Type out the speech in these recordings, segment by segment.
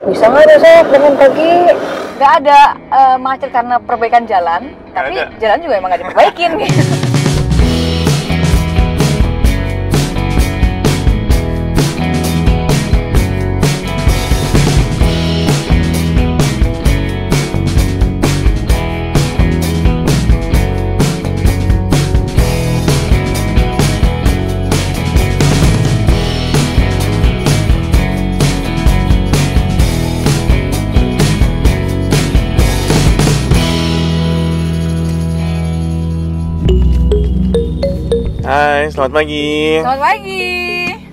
Bisa nggak besok dengan pagi? Nggak ada macet karena perbaikan jalan, tapi jalan juga emang nggak diperbaikin. Hai, selamat pagi. Selamat pagi.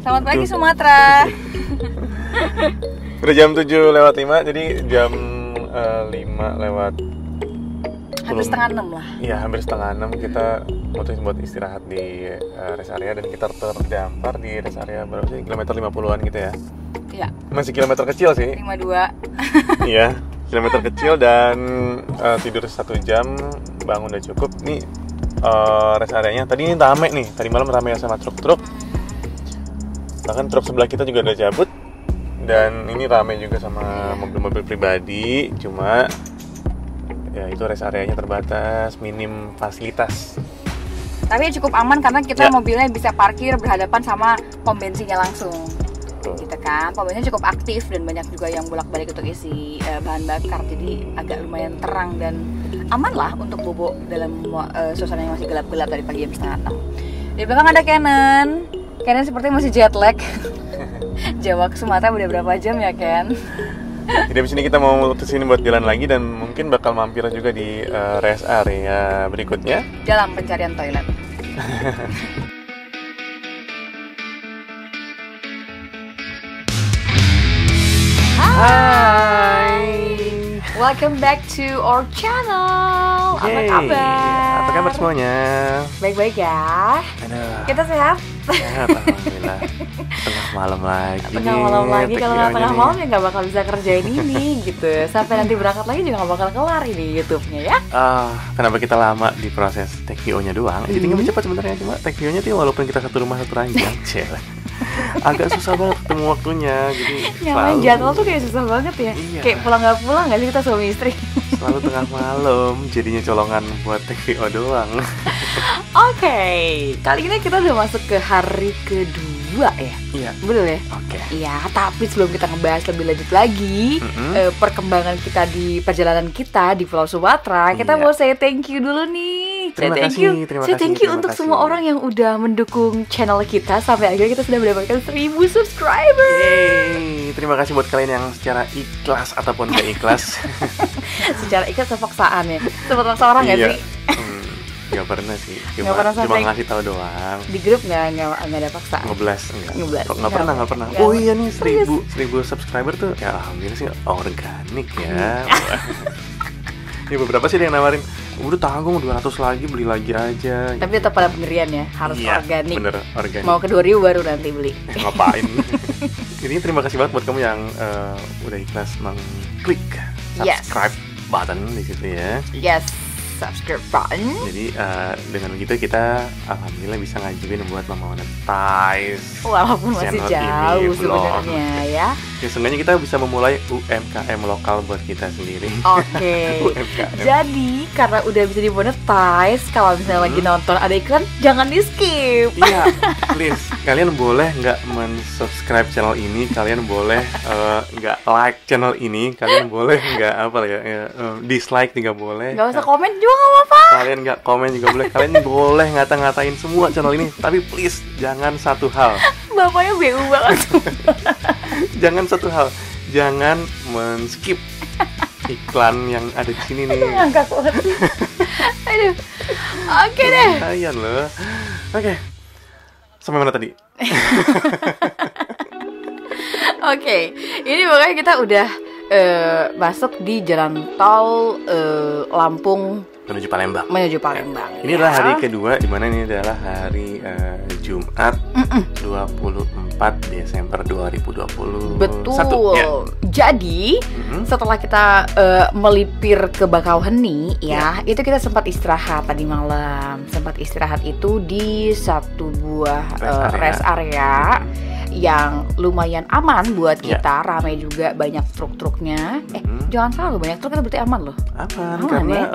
Selamat pagi Sumatera. Udah jam 7:05, jadi jam 5 lewat Hampir setengah 6 lah. Iya, hampir setengah 6 kita mutusin buat istirahat di rest area. Dan kita terdampar di rest area berapa sih? Kilometer 50-an gitu ya. Iya. Masih kilometer kecil sih. 52. Iya, kilometer kecil dan tidur 1 jam, bangun udah cukup. Nih rest areanya tadi ini rame nih, tadi malam rame sama truk-truk, bahkan truk sebelah kita juga udah cabut, dan ini rame juga sama mobil-mobil pribadi. Cuma ya itu rest areanya terbatas, minim fasilitas, Tapi cukup aman karena kita Ya. mobilnya bisa parkir berhadapan sama pom bensinnya langsung. Betul. Gitu kan, pom bensinnya cukup aktif dan banyak juga yang bolak-balik untuk isi bahan bakar, jadi agak lumayan terang dan aman lah untuk bobo dalam suasana yang masih gelap-gelap dari pagi jam setengah 6. Di belakang ada Canon. Canon sepertinya masih jet lag. Jawa ke Sumatera udah berapa jam ya Ken? Jadi abis ini kita mau kesini buat jalan lagi dan mungkin bakal mampir juga di rest area berikutnya. Dalam pencarian toilet. Hai. Welcome back to our channel. Apa Yeay. kabar? Apa kabar semuanya? Baik-baik ya. Aduh. Kita sehat. Sehat, alhamdulillah. Tengah malam lagi. Tengah malam lagi, kalau nggak tengah malam nih. ya nggak bakal bisa kerjain ini gitu. Sampai nanti berangkat lagi juga nggak bakal kelar ini YouTube-nya ya. Kenapa kita lama di proses take VO-nya doang? Editingnya cepat sebenarnya, cuma take VO-nya tuh walaupun kita satu rumah satu ranjang, cewek. Agak susah banget ketemu waktunya, jadi Nyamain jadwal tuh kayak susah banget ya. Iya. Kayak pulang nggak pulang nggak sih kita suami istri. selalu tengah malam, jadinya colongan buat take VO doang. Oke, kali ini kita udah masuk ke hari kedua ya. Iya. Betul ya? Oke. Iya, tapi sebelum kita ngebahas lebih lanjut lagi perkembangan kita di perjalanan kita di Pulau Sumatera, kita Iya. mau say thank you dulu nih. Terima Say kasih, terima Say kasih, thank you terima untuk kasih. semua orang yang udah mendukung channel kita sampai akhirnya kita sudah mendapatkan 1000 subscriber. Yeay, terima kasih buat kalian yang secara ikhlas ataupun gak ikhlas. Secara ikhlas atau paksaan ya? Sempat paksa orang nggak Iya. sih? Gak pernah sih, Nggak pernah cuma sampai- ngasih tahu doang. Di grup nggak ada paksaan. Ngeblas enggak? Ngeblas. Nggak pernah, nggak pernah. Nggak. Oh iya nih, Serius? 1000 subscriber tuh ya alhamdulillah sih organik ya. Ini beberapa sih yang nawarin, udah tanggung 200 lagi, beli lagi aja. Tapi tetap pada pendirian ya, harus Iya, organik. bener, organik. Mau ke 2000 baru nanti beli. Ngapain? Jadi terima kasih banget buat kamu yang udah ikhlas mengklik subscribe button di situ ya. Yes, subscribe button. Jadi dengan begitu kita alhamdulillah bisa ngajuin buat memonetize. Walaupun masih channel jauh ini belum. sebenarnya ya. Ya seenggaknya kita bisa memulai UMKM lokal buat kita sendiri. Oke. UMKM. Jadi karena udah bisa dimonetize, kalau misalnya lagi nonton ada iklan, jangan di skip. Iya, please. Kalian boleh nggak men-subscribe channel ini, kalian boleh nggak like channel ini, kalian boleh nggak dislike juga boleh. Gak usah komen juga nggak apa-apa. Kalian nggak komen juga boleh. Kalian boleh ngata-ngatain semua channel ini, tapi please jangan satu hal. Bapaknya BU banget. Jangan satu hal. Jangan men-skip iklan yang ada di sini nih. Ngangkat banget. Aduh. Oke deh. Lumayan loh. Oke. Sampai mana tadi? Oke, ini makanya kita udah masuk di jalan tol Lampung Menuju Palembang. menuju Palembang. Ini adalah hari kedua, di mana ini adalah hari Jumat 24 Desember 2021. Betul. Ya. Jadi setelah kita melipir ke Bakauheni ya, itu kita sempat istirahat tadi malam. Sempat istirahat itu di satu buah Rest area. rest area yang lumayan aman buat kita, ramai juga, banyak truk-truknya. Jangan salah, banyak truk itu berarti aman loh. Aman karena ya?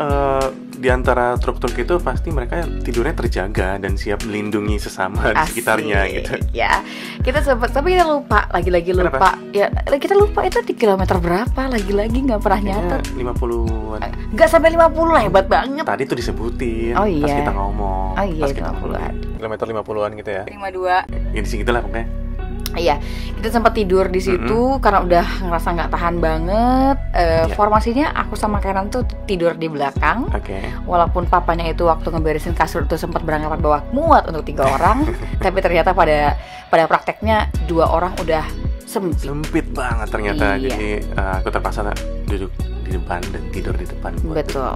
Di antara truk-truk itu pasti mereka tidurnya terjaga dan siap melindungi sesama di sekitarnya gitu. Ya, kita sempat, tapi kita lupa, lagi-lagi lupa. Kenapa? Ya, kita lupa itu di kilometer berapa, lagi-lagi nggak pernah nyatet. 50-an. Nggak sampai 50 lah, hebat banget. Tadi tuh disebutin Oh, iya. pas kita ngomong. Oh iya, pas kita 50-an. Kilometer 50-an gitu ya. 52. Ya di situ lah pokoknya. Iya, kita sempat tidur di situ karena udah ngerasa nggak tahan banget. Formasinya aku sama Kenan tuh tidur di belakang. Oke. Walaupun papanya itu waktu ngeberesin kasur itu sempat beranggapan bahwa muat untuk 3 orang, tapi ternyata pada prakteknya 2 orang udah Sempit banget ternyata. Iya. Jadi aku terpaksa duduk di depan dan tidur di depan. Betul.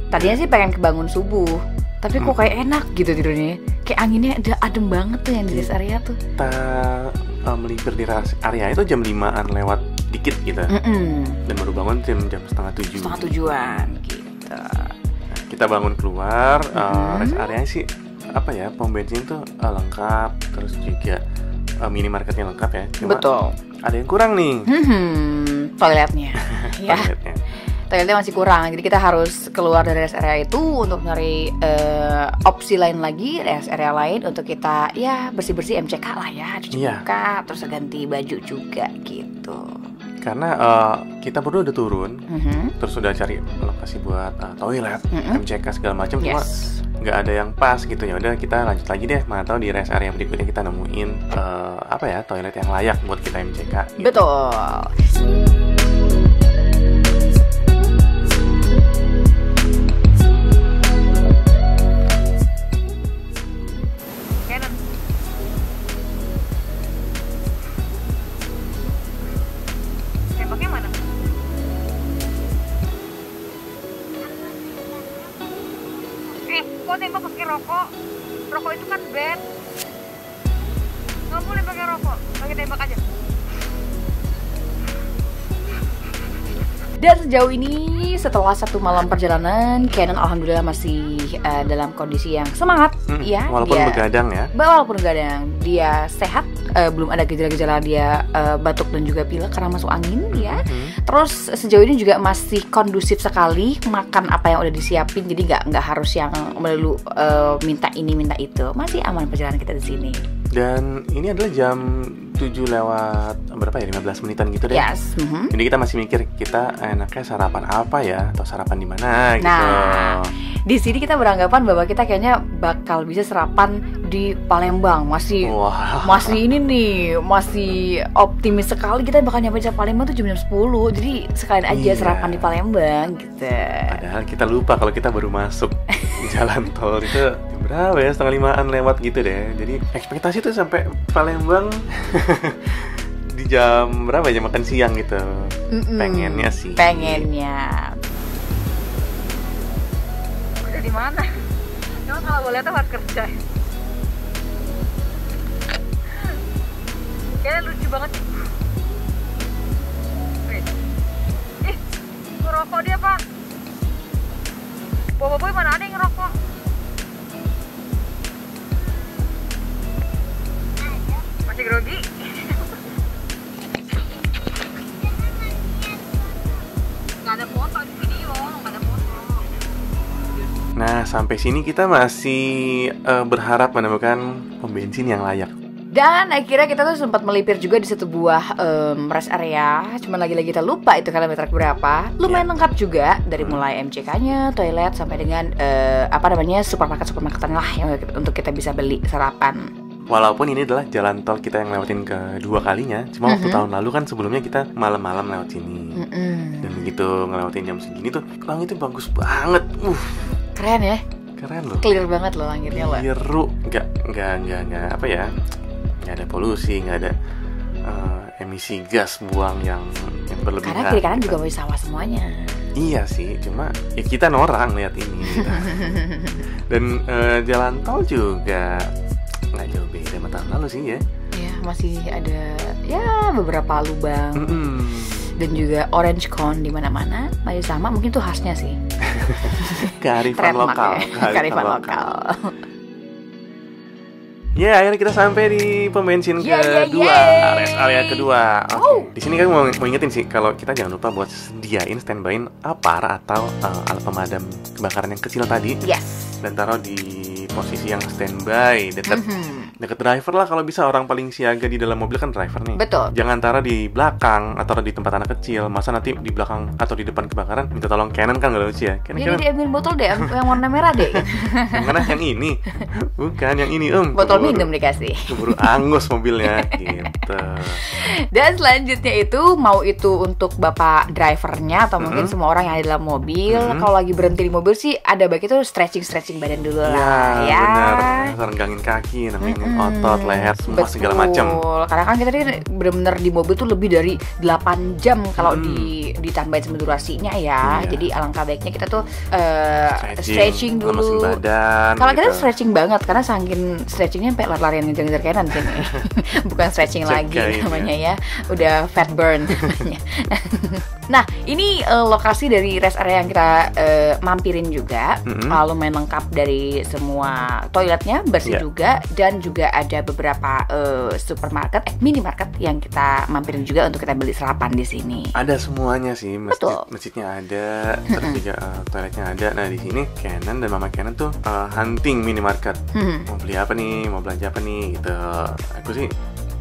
Tadinya sih pengen kebangun subuh, tapi kok kayak enak gitu tidurnya. Kayak anginnya udah adem banget tuh yang di rest area tuh. Kita melipir di rest area itu jam 5-an lewat dikit gitu. Dan baru bangun jam setengah 7. Setengah 7-an gitu. Nah, kita bangun keluar, rest area sih apa ya, pom bensin tuh lengkap, terus juga minimarketnya lengkap ya. Cuma Betul. ada yang kurang nih. Toiletnya. Ya. Toiletnya Masih kurang, jadi kita harus keluar dari rest area itu untuk nyari opsi lain lagi, rest area lain untuk kita ya bersih-bersih MCK lah ya, cuci muka, terus ganti baju juga gitu. Karena kita berdua udah turun, terus udah cari lokasi buat toilet, MCK segala macam, cuma nggak ada yang pas gitu. Ya udah kita lanjut lagi deh, mana tahu di rest area berikutnya kita nemuin toilet yang layak buat kita MCK. Gitu. Betul. Kok tembak pakai rokok? Rokok itu kan bad. Nggak boleh pakai rokok, pakai tembak aja. Dan sejauh ini setelah 1 malam perjalanan, Kenan alhamdulillah masih dalam kondisi yang semangat, ya. Walaupun begadang ya. Walaupun begadang, dia sehat, belum ada gejala-gejala dia batuk dan juga pilek karena masuk angin, ya. Terus sejauh ini juga masih kondusif sekali, makan apa yang udah disiapin, jadi nggak harus yang melulu minta ini minta itu, masih aman perjalanan kita di sini. Dan ini adalah jam 7 lewat berapa ya, 15 menitan gitu deh. Yes. Jadi kita masih mikir kita enaknya sarapan apa ya, atau sarapan di mana gitu. Nah, di sini kita beranggapan bahwa kita kayaknya bakal bisa sarapan di Palembang. Masih ini nih, masih optimis sekali kita bakal nyampe di Palembang tuh jam 10. Jadi sekalian aja sarapan di Palembang gitu. Padahal kita lupa kalau kita baru masuk jalan tol itu berapa ya, 4:30 lewat gitu deh. Jadi ekspektasi tuh sampai Palembang di jam berapa ya, makan siang gitu. Pengennya sih. Udah di mana? Emang kalau boleh tuh harus kerja. Kayaknya lucu banget. Ih, ngerokok dia, Pak. Boboiboy mana ada yang ngerokok? Masih grogi? Gak ada foto di video, gak ada foto. Nah, sampai sini kita masih berharap menemukan pom bensin yang layak. Dan akhirnya kita tuh sempat melipir juga di satu buah rest area. Cuman lagi-lagi kita lupa itu kilometer berapa. Lumayan lengkap juga, dari mulai MCK-nya, toilet, sampai dengan supermarket-supermarketan lah yang untuk kita bisa beli sarapan. Walaupun ini adalah jalan tol kita yang lewatin kedua kalinya. Cuma waktu tahun lalu kan sebelumnya kita malam-malam lewat sini. Dan begitu ngelewatin jam segini tuh langit itu bagus banget. Keren ya? Keren loh. Clear banget loh langitnya loh. Biru, nggak apa ya? Nggak ada polusi, nggak ada emisi gas buang yang berlebihan. Karena kiri kanan juga masih sawah semuanya. Iya sih, cuma ya kita norang lihat ini. Gitu. Dan jalan tol juga nggak jauh beda sama tahun lalu sih ya. Iya, masih ada ya beberapa lubang. Dan juga orange cone di mana-mana masih sama, mungkin tuh khasnya sih. Kearifan lokal. Kearifan lokal. Ya, akhirnya kita sampai di pom bensin kedua, rest area kedua. Oke. Di sini kan mau ingetin sih kalau kita jangan lupa buat sediain standby APAR atau alat pemadam kebakaran yang kecil tadi. Yes. Dan taruh di posisi yang standby deket driver lah kalau bisa. Orang paling siaga di dalam mobil kan driver nih. Betul. Jangan taruh di belakang atau di tempat anak kecil. Masa nanti di belakang atau di depan kebakaran minta tolong Canon kan nggak lucu ya. Jadi diambil botol deh yang warna merah deh. Yang mana? Yang ini? Bukan yang ini Botol minum dikasih. Keburu angus mobilnya gitu. Dan selanjutnya itu mau itu untuk bapak drivernya atau mungkin semua orang yang ada dalam mobil. Kalau lagi berhenti di mobil sih ada baik itu stretching badan dulu lah ya. Benar. Renggangin kaki, namanya otot, leher, semua segala macam. Karena kan kita bener-bener di mobil tuh lebih dari 8 jam kalau ditambahin sama durasinya ya. Jadi alangkah baiknya kita tuh stretching dulu. Kalau kita stretching banget karena saking stretchingnya sampai lari-larian ngejar-ngejar kanan sini. Bukan stretching lagi namanya ya. Udah fat burn namanya. Nah, ini lokasi dari rest area yang kita mampirin juga. Lumayan lengkap dari semua toiletnya, bersih juga, dan juga ada beberapa supermarket, minimarket yang kita mampirin juga untuk kita beli sarapan di sini. Ada semuanya sih, masjidnya ada, terus juga toiletnya ada. Nah di sini Canon dan Mama Canon tuh hunting minimarket. Mau beli apa nih, mau belanja apa nih gitu. Aku sih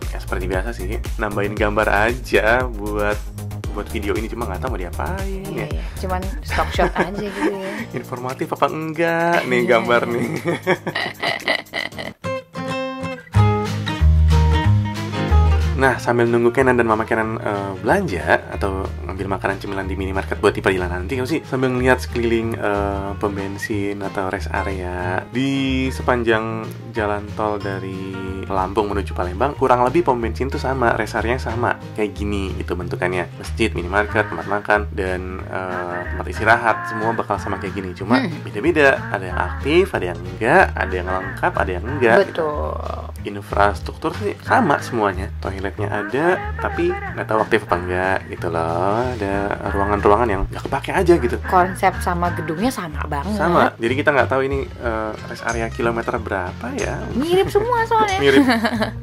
ya seperti biasa sih, nambahin gambar aja buat video ini, cuma nggak tahu mau diapain ya. Cuman stock shot aja gitu ya. Informatif apa enggak nih gambar nih. Nah, sambil nunggu Kenan dan Mama Kenan belanja atau ngambil makanan cemilan di minimarket buat di perjalanan nanti, sih sambil ngeliat sekeliling pom bensin atau rest area di sepanjang jalan tol dari Lampung menuju Palembang, kurang lebih pom bensin tuh sama, rest area sama kayak gini itu bentukannya. Masjid, minimarket, tempat makan, dan tempat istirahat semua bakal sama kayak gini. Cuma beda-beda, ada yang aktif, ada yang enggak, ada yang lengkap, ada yang enggak. Betul. Gitu. Infrastruktur sih sama semuanya, toiletnya ada tapi nggak tahu aktif apa enggak gitu loh. Ada ruangan-ruangan yang nggak kepake aja gitu. Konsep sama gedungnya sama banget. Sama, jadi kita nggak tahu ini rest area kilometer berapa ya. Mirip semua soalnya. Mirip,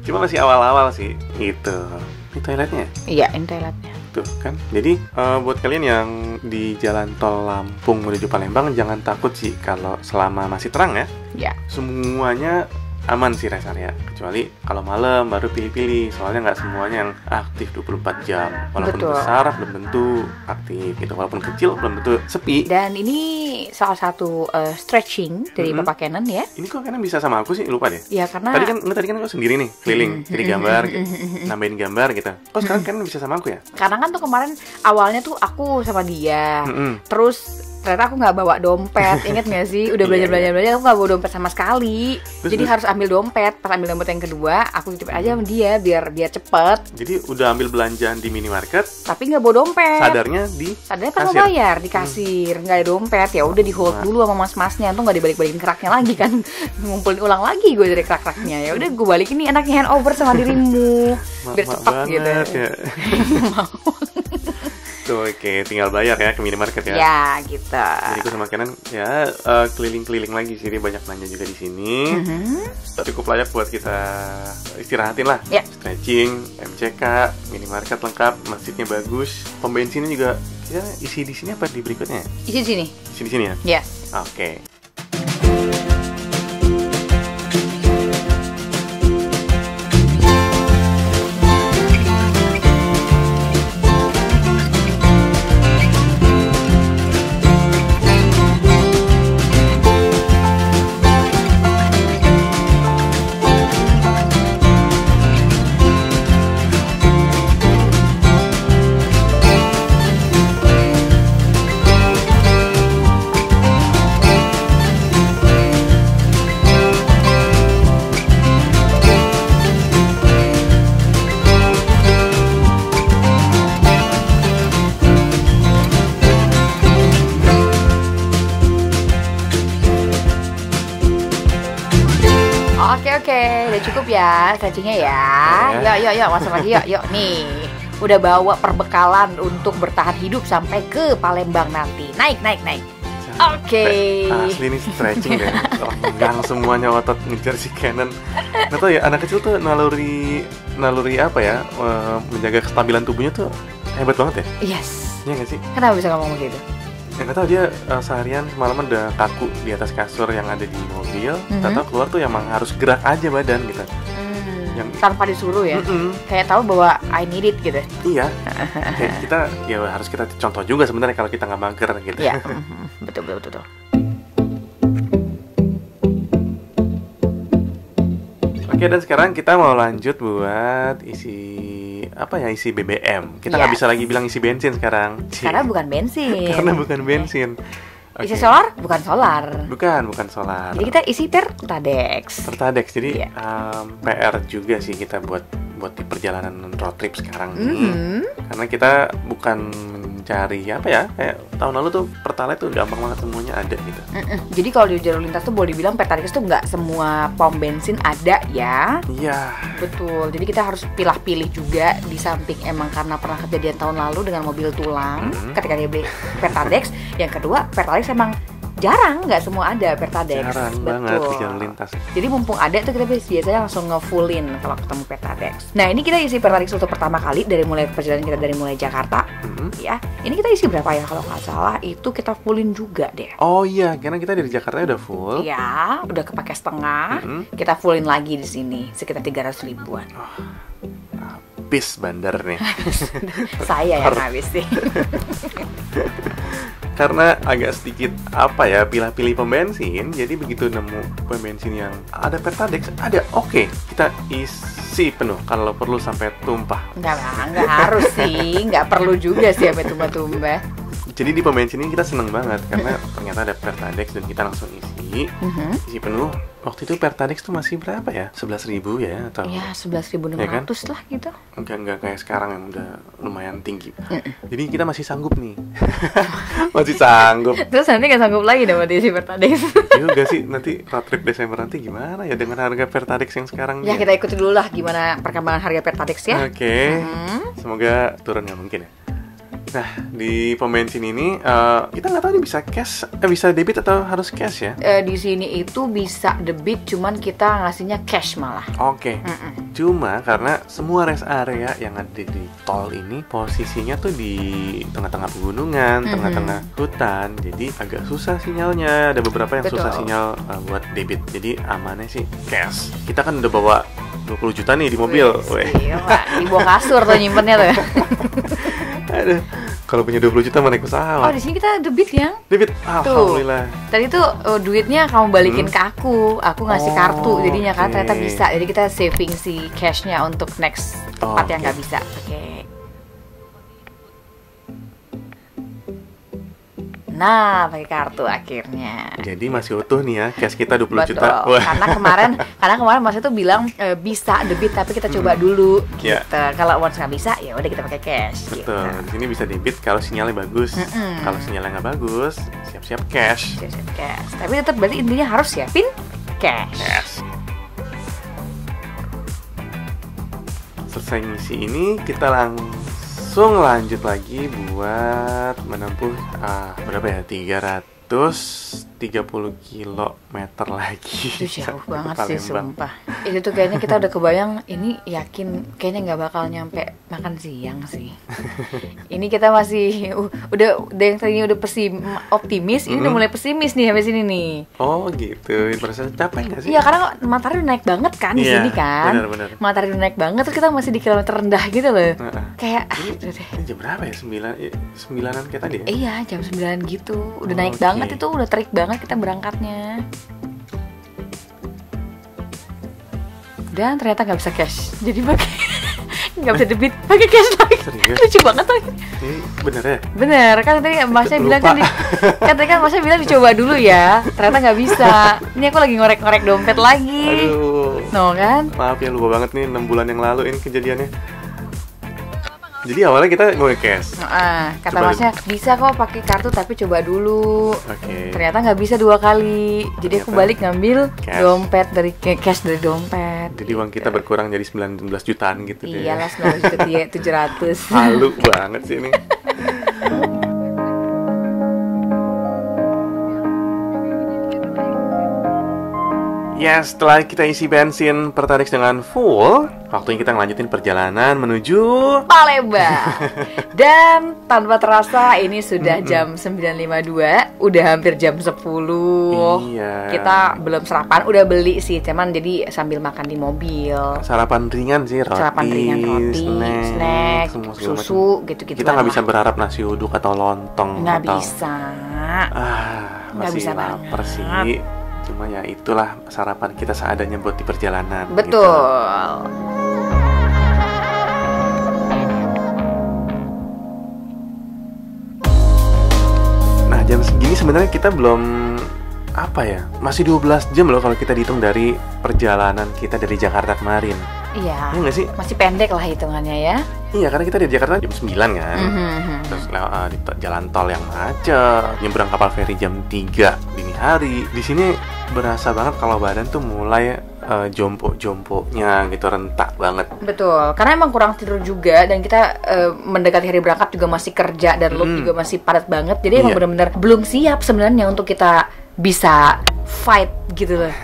cuma masih awal-awal sih gitu. Ini toiletnya? Iya, ini toiletnya. Tuh kan, jadi buat kalian yang di jalan tol Lampung menuju Palembang, jangan takut sih kalau selama masih terang ya. Ya. Semuanya aman sih rest area, kecuali kalau malam baru pilih-pilih, soalnya nggak semuanya yang aktif 24 jam. Walaupun besar belum tentu aktif gitu, walaupun kecil belum tentu sepi. Dan ini salah satu stretching dari Bapak Canon ya. Ini kok Canon bisa sama aku sih, lupa deh. Ya karena tadi kan aku sendiri nih keliling, cari gambar gitu, nambahin gambar gitu. Kok sekarang Canon bisa sama aku ya? Karena kan tuh kemarin awalnya tuh aku sama dia, terus ternyata aku nggak bawa dompet, inget nggak sih? Udah belajar aku nggak bawa dompet sama sekali. Jadi harus ambil dompet. Pas ambil dompet yang kedua, aku titip aja sama dia biar cepet. Jadi udah ambil belanjaan di minimarket, tapi nggak bawa dompet. Sadarnya pas mau bayar di kasir, nggak ada dompet. Ya udah di hold dulu sama mas-masnya, tuh nggak dibalik-balikin keraknya lagi kan? Ngumpulin ulang lagi gue dari kerak-keraknya. Ya udah gue balikin nih, enaknya hand over sama dirimu biar cepet gitu. Ya. Tuh, oke, tinggal bayar ya ke minimarket ya. Ya, gitu. Jadi aku sama Kenan ya keliling-keliling lagi sih, dia banyak nanya juga di sini. Cukup layak buat kita istirahatin lah. Ya. Stretching, MCK, minimarket lengkap, masjidnya bagus, pom bensinnya juga. Ya, isi di sini apa di berikutnya? Isi di sini. Isi di sini ya? Yes. Oke. Oke, udah cukup ya stretchingnya ya. Yuk, masuk lagi yuk. Nih, udah bawa perbekalan untuk bertahan hidup sampai ke Palembang nanti. Naik. Oke. Asli nih stretching deh, renggang semuanya otot ngejar si Canon. Nggak tahu ya, anak kecil tuh naluri apa ya, menjaga kestabilan tubuhnya tuh hebat banget ya. Yes. Iya nggak sih? Kenapa bisa ngomong begitu? Ya nggak tahu, dia seharian semalaman udah kaku di atas kasur yang ada di mobil. Tahu keluar tuh emang harus gerak aja badan gitu. Yang tanpa disuruh ya. Kayak tahu bahwa I need it gitu. Iya. Kayak kita ya harus kita contoh juga sebenarnya kalau kita nggak mager gitu. Iya. Betul. Oke, dan sekarang kita mau lanjut buat isi BBM. Kita nggak bisa lagi bilang isi bensin sekarang. Karena bukan bensin. Karena bukan bensin. Isi solar? Bukan solar. Bukan solar. Jadi kita isi Pertadex. Jadi PR juga sih kita buat di perjalanan road trip sekarang ini. Karena kita bukan mencari apa ya, kayak tahun lalu tuh Pertalite tuh gampang banget semuanya ada gitu. Jadi kalau di jalur lintas tuh boleh dibilang Pertadex tuh nggak semua pom bensin ada ya. Iya. Betul. Jadi kita harus pilih-pilih juga, di samping emang karena pernah kejadian tahun lalu dengan mobil tulang ketika dia beli Pertadex. Yang kedua, Pertadex emang jarang, nggak semua ada Pertadex. Jarang banget di jalur lintas. Jadi mumpung ada tuh kita biasanya langsung nge-fullin kalau ketemu Pertadex. Nah ini kita isi Pertadex untuk pertama kali dari mulai perjalanan kita dari mulai Jakarta. Ya, ini kita isi berapa ya kalau nggak salah? Itu kita fullin juga deh. Oh iya, karena kita dari Jakarta udah full. Ya, udah kepake setengah. Kita fullin lagi di sini sekitar 300 ribuan. Habis bandar nih. Saya yang habis sih. Karena agak sedikit pilih-pilih pom bensin, jadi begitu nemu pom bensin yang ada Pertadex, oke, kita isi penuh kalau perlu sampai tumpah. Nggak harus sih, nggak perlu juga sih sampai tumpah-tumpah. Jadi di pom bensin ini kita seneng banget karena ternyata ada Pertadex dan kita langsung isi penuh. Waktu itu Pertadex tuh masih berapa ya? 11.000 ya atau? Ya 11.500 ya kan? Lah gitu. Enggak kayak sekarang yang udah lumayan tinggi. Jadi kita masih sanggup nih. Masih sanggup. Terus nanti nggak sanggup lagi dapat isi Pertadex. Juga sih, nanti road trip Desember nanti gimana ya dengan harga Pertadex yang sekarang? Ya kita ikuti dulu lah gimana perkembangan harga Pertadex ya. Oke. Semoga turun ya mungkin ya. Nah, di pom bensin ini kita nggak tahu nih bisa cash, bisa debit atau harus cash ya? Di sini itu bisa debit, cuman kita ngasihnya cash malah. Oke. Cuma karena semua rest area yang ada di tol ini posisinya tuh di tengah-tengah pegunungan, tengah-tengah hutan, jadi agak susah sinyalnya. Ada beberapa yang susah sinyal buat debit. Jadi amannya sih cash. Kita kan udah bawa 20 juta nih di mobil. Di bawah kasur tuh nyimpennya tuh. Aduh, kalau punya 20 juta mana pesawat. Oh, di sini kita debit ya? Debit, alhamdulillah. Tadi tuh duitnya kamu balikin ke aku ngasih kartu jadinya kan ternyata bisa. Jadi kita saving si cashnya untuk next tempat yang nggak bisa. Nah, pakai kartu akhirnya. Jadi masih utuh nih ya, cash kita 20 Betul. juta. Karena kemarin Mas tuh bilang bisa debit tapi kita coba dulu gitu. Kalau once nggak bisa ya udah kita pakai cash. Betul. Gitu. Di sini bisa debit kalau sinyalnya bagus. Kalau sinyalnya nggak bagus, siap-siap cash. Siap-siap cash. Tapi tetap berarti intinya harus ya pin cash. Selesai ngisi ini kita langsung lanjut lagi buat menempuh berapa ya, 330 kilometer lagi. Itu jauh banget sih sumpah. Itu tuh kayaknya kita udah kebayang, ini yakin kayaknya nggak bakal nyampe makan siang sih. Ini kita masih udah yang tadinya udah optimis, ini udah mulai pesimis nih sampai sini nih. Oh gitu, merasa capek nggak sih? Iya, karena matahari udah naik banget kan di sini kan. Benar. Matahari udah naik banget, terus kita masih di kilometer rendah gitu loh. Kayak ini jam berapa ya? 9-an kayak tadi ya? Iya, jam 9 gitu. Udah naik banget itu, udah terik banget kita berangkatnya. Dan ternyata nggak bisa cash, jadi nggak bisa debit, pakai cash lagi. Serius? Lucu banget tuh. Ini bener ya? Bener, kan tadi Masnya bilang kan Masnya bilang dicoba dulu ya. Ternyata nggak bisa. Ini aku lagi ngorek-ngorek dompet lagi. Aduh. No kan? Maaf ya, lupa banget nih, 6 bulan yang lalu ini kejadiannya. Jadi awalnya kita mau cash. Kata Masnya bisa kok pakai kartu tapi coba dulu. Ternyata nggak bisa 2 kali. Jadi aku balik ngambil cash. Dompet dari cash dari dompet. Jadi uang kita berkurang jadi 19 jutaan gitu deh. Iyalah, 19.700. Halu banget sih ini. Yes, setelah kita isi bensin Pertalite dengan full, waktunya kita ngelanjutin perjalanan menuju Palembang. Dan tanpa terasa ini sudah jam 9.52, udah hampir jam 10. Iya. Kita belum sarapan, udah beli sih, cuman jadi sambil makan di mobil. Sarapan ringan sih, roti, snack, semua susu, gitu-gitu. Kita nggak bisa berharap nasi uduk atau lontong. Nggak atau... bisa. Masih bisa lapar banget sih. Cuma ya itulah sarapan kita seadanya buat di perjalanan. Betul. Gitu. Nah, jam segini sebenarnya kita belum masih 12 jam loh kalau kita dihitung dari perjalanan kita dari Jakarta kemarin. Iya. Iya nggak sih? Masih pendek lah hitungannya ya. Iya, karena kita dari Jakarta jam 9 kan. Terus di jalan tol yang macet, nyebrang kapal feri jam 3 dini hari. Di sini berasa banget kalau badan tuh mulai jompo-jomponya gitu, rentak banget. Betul, karena emang kurang tidur juga dan kita mendekati hari berangkat juga masih kerja dan loop juga masih padat banget. Jadi emang benar-benar belum siap sebenarnya untuk kita bisa fight gitu loh.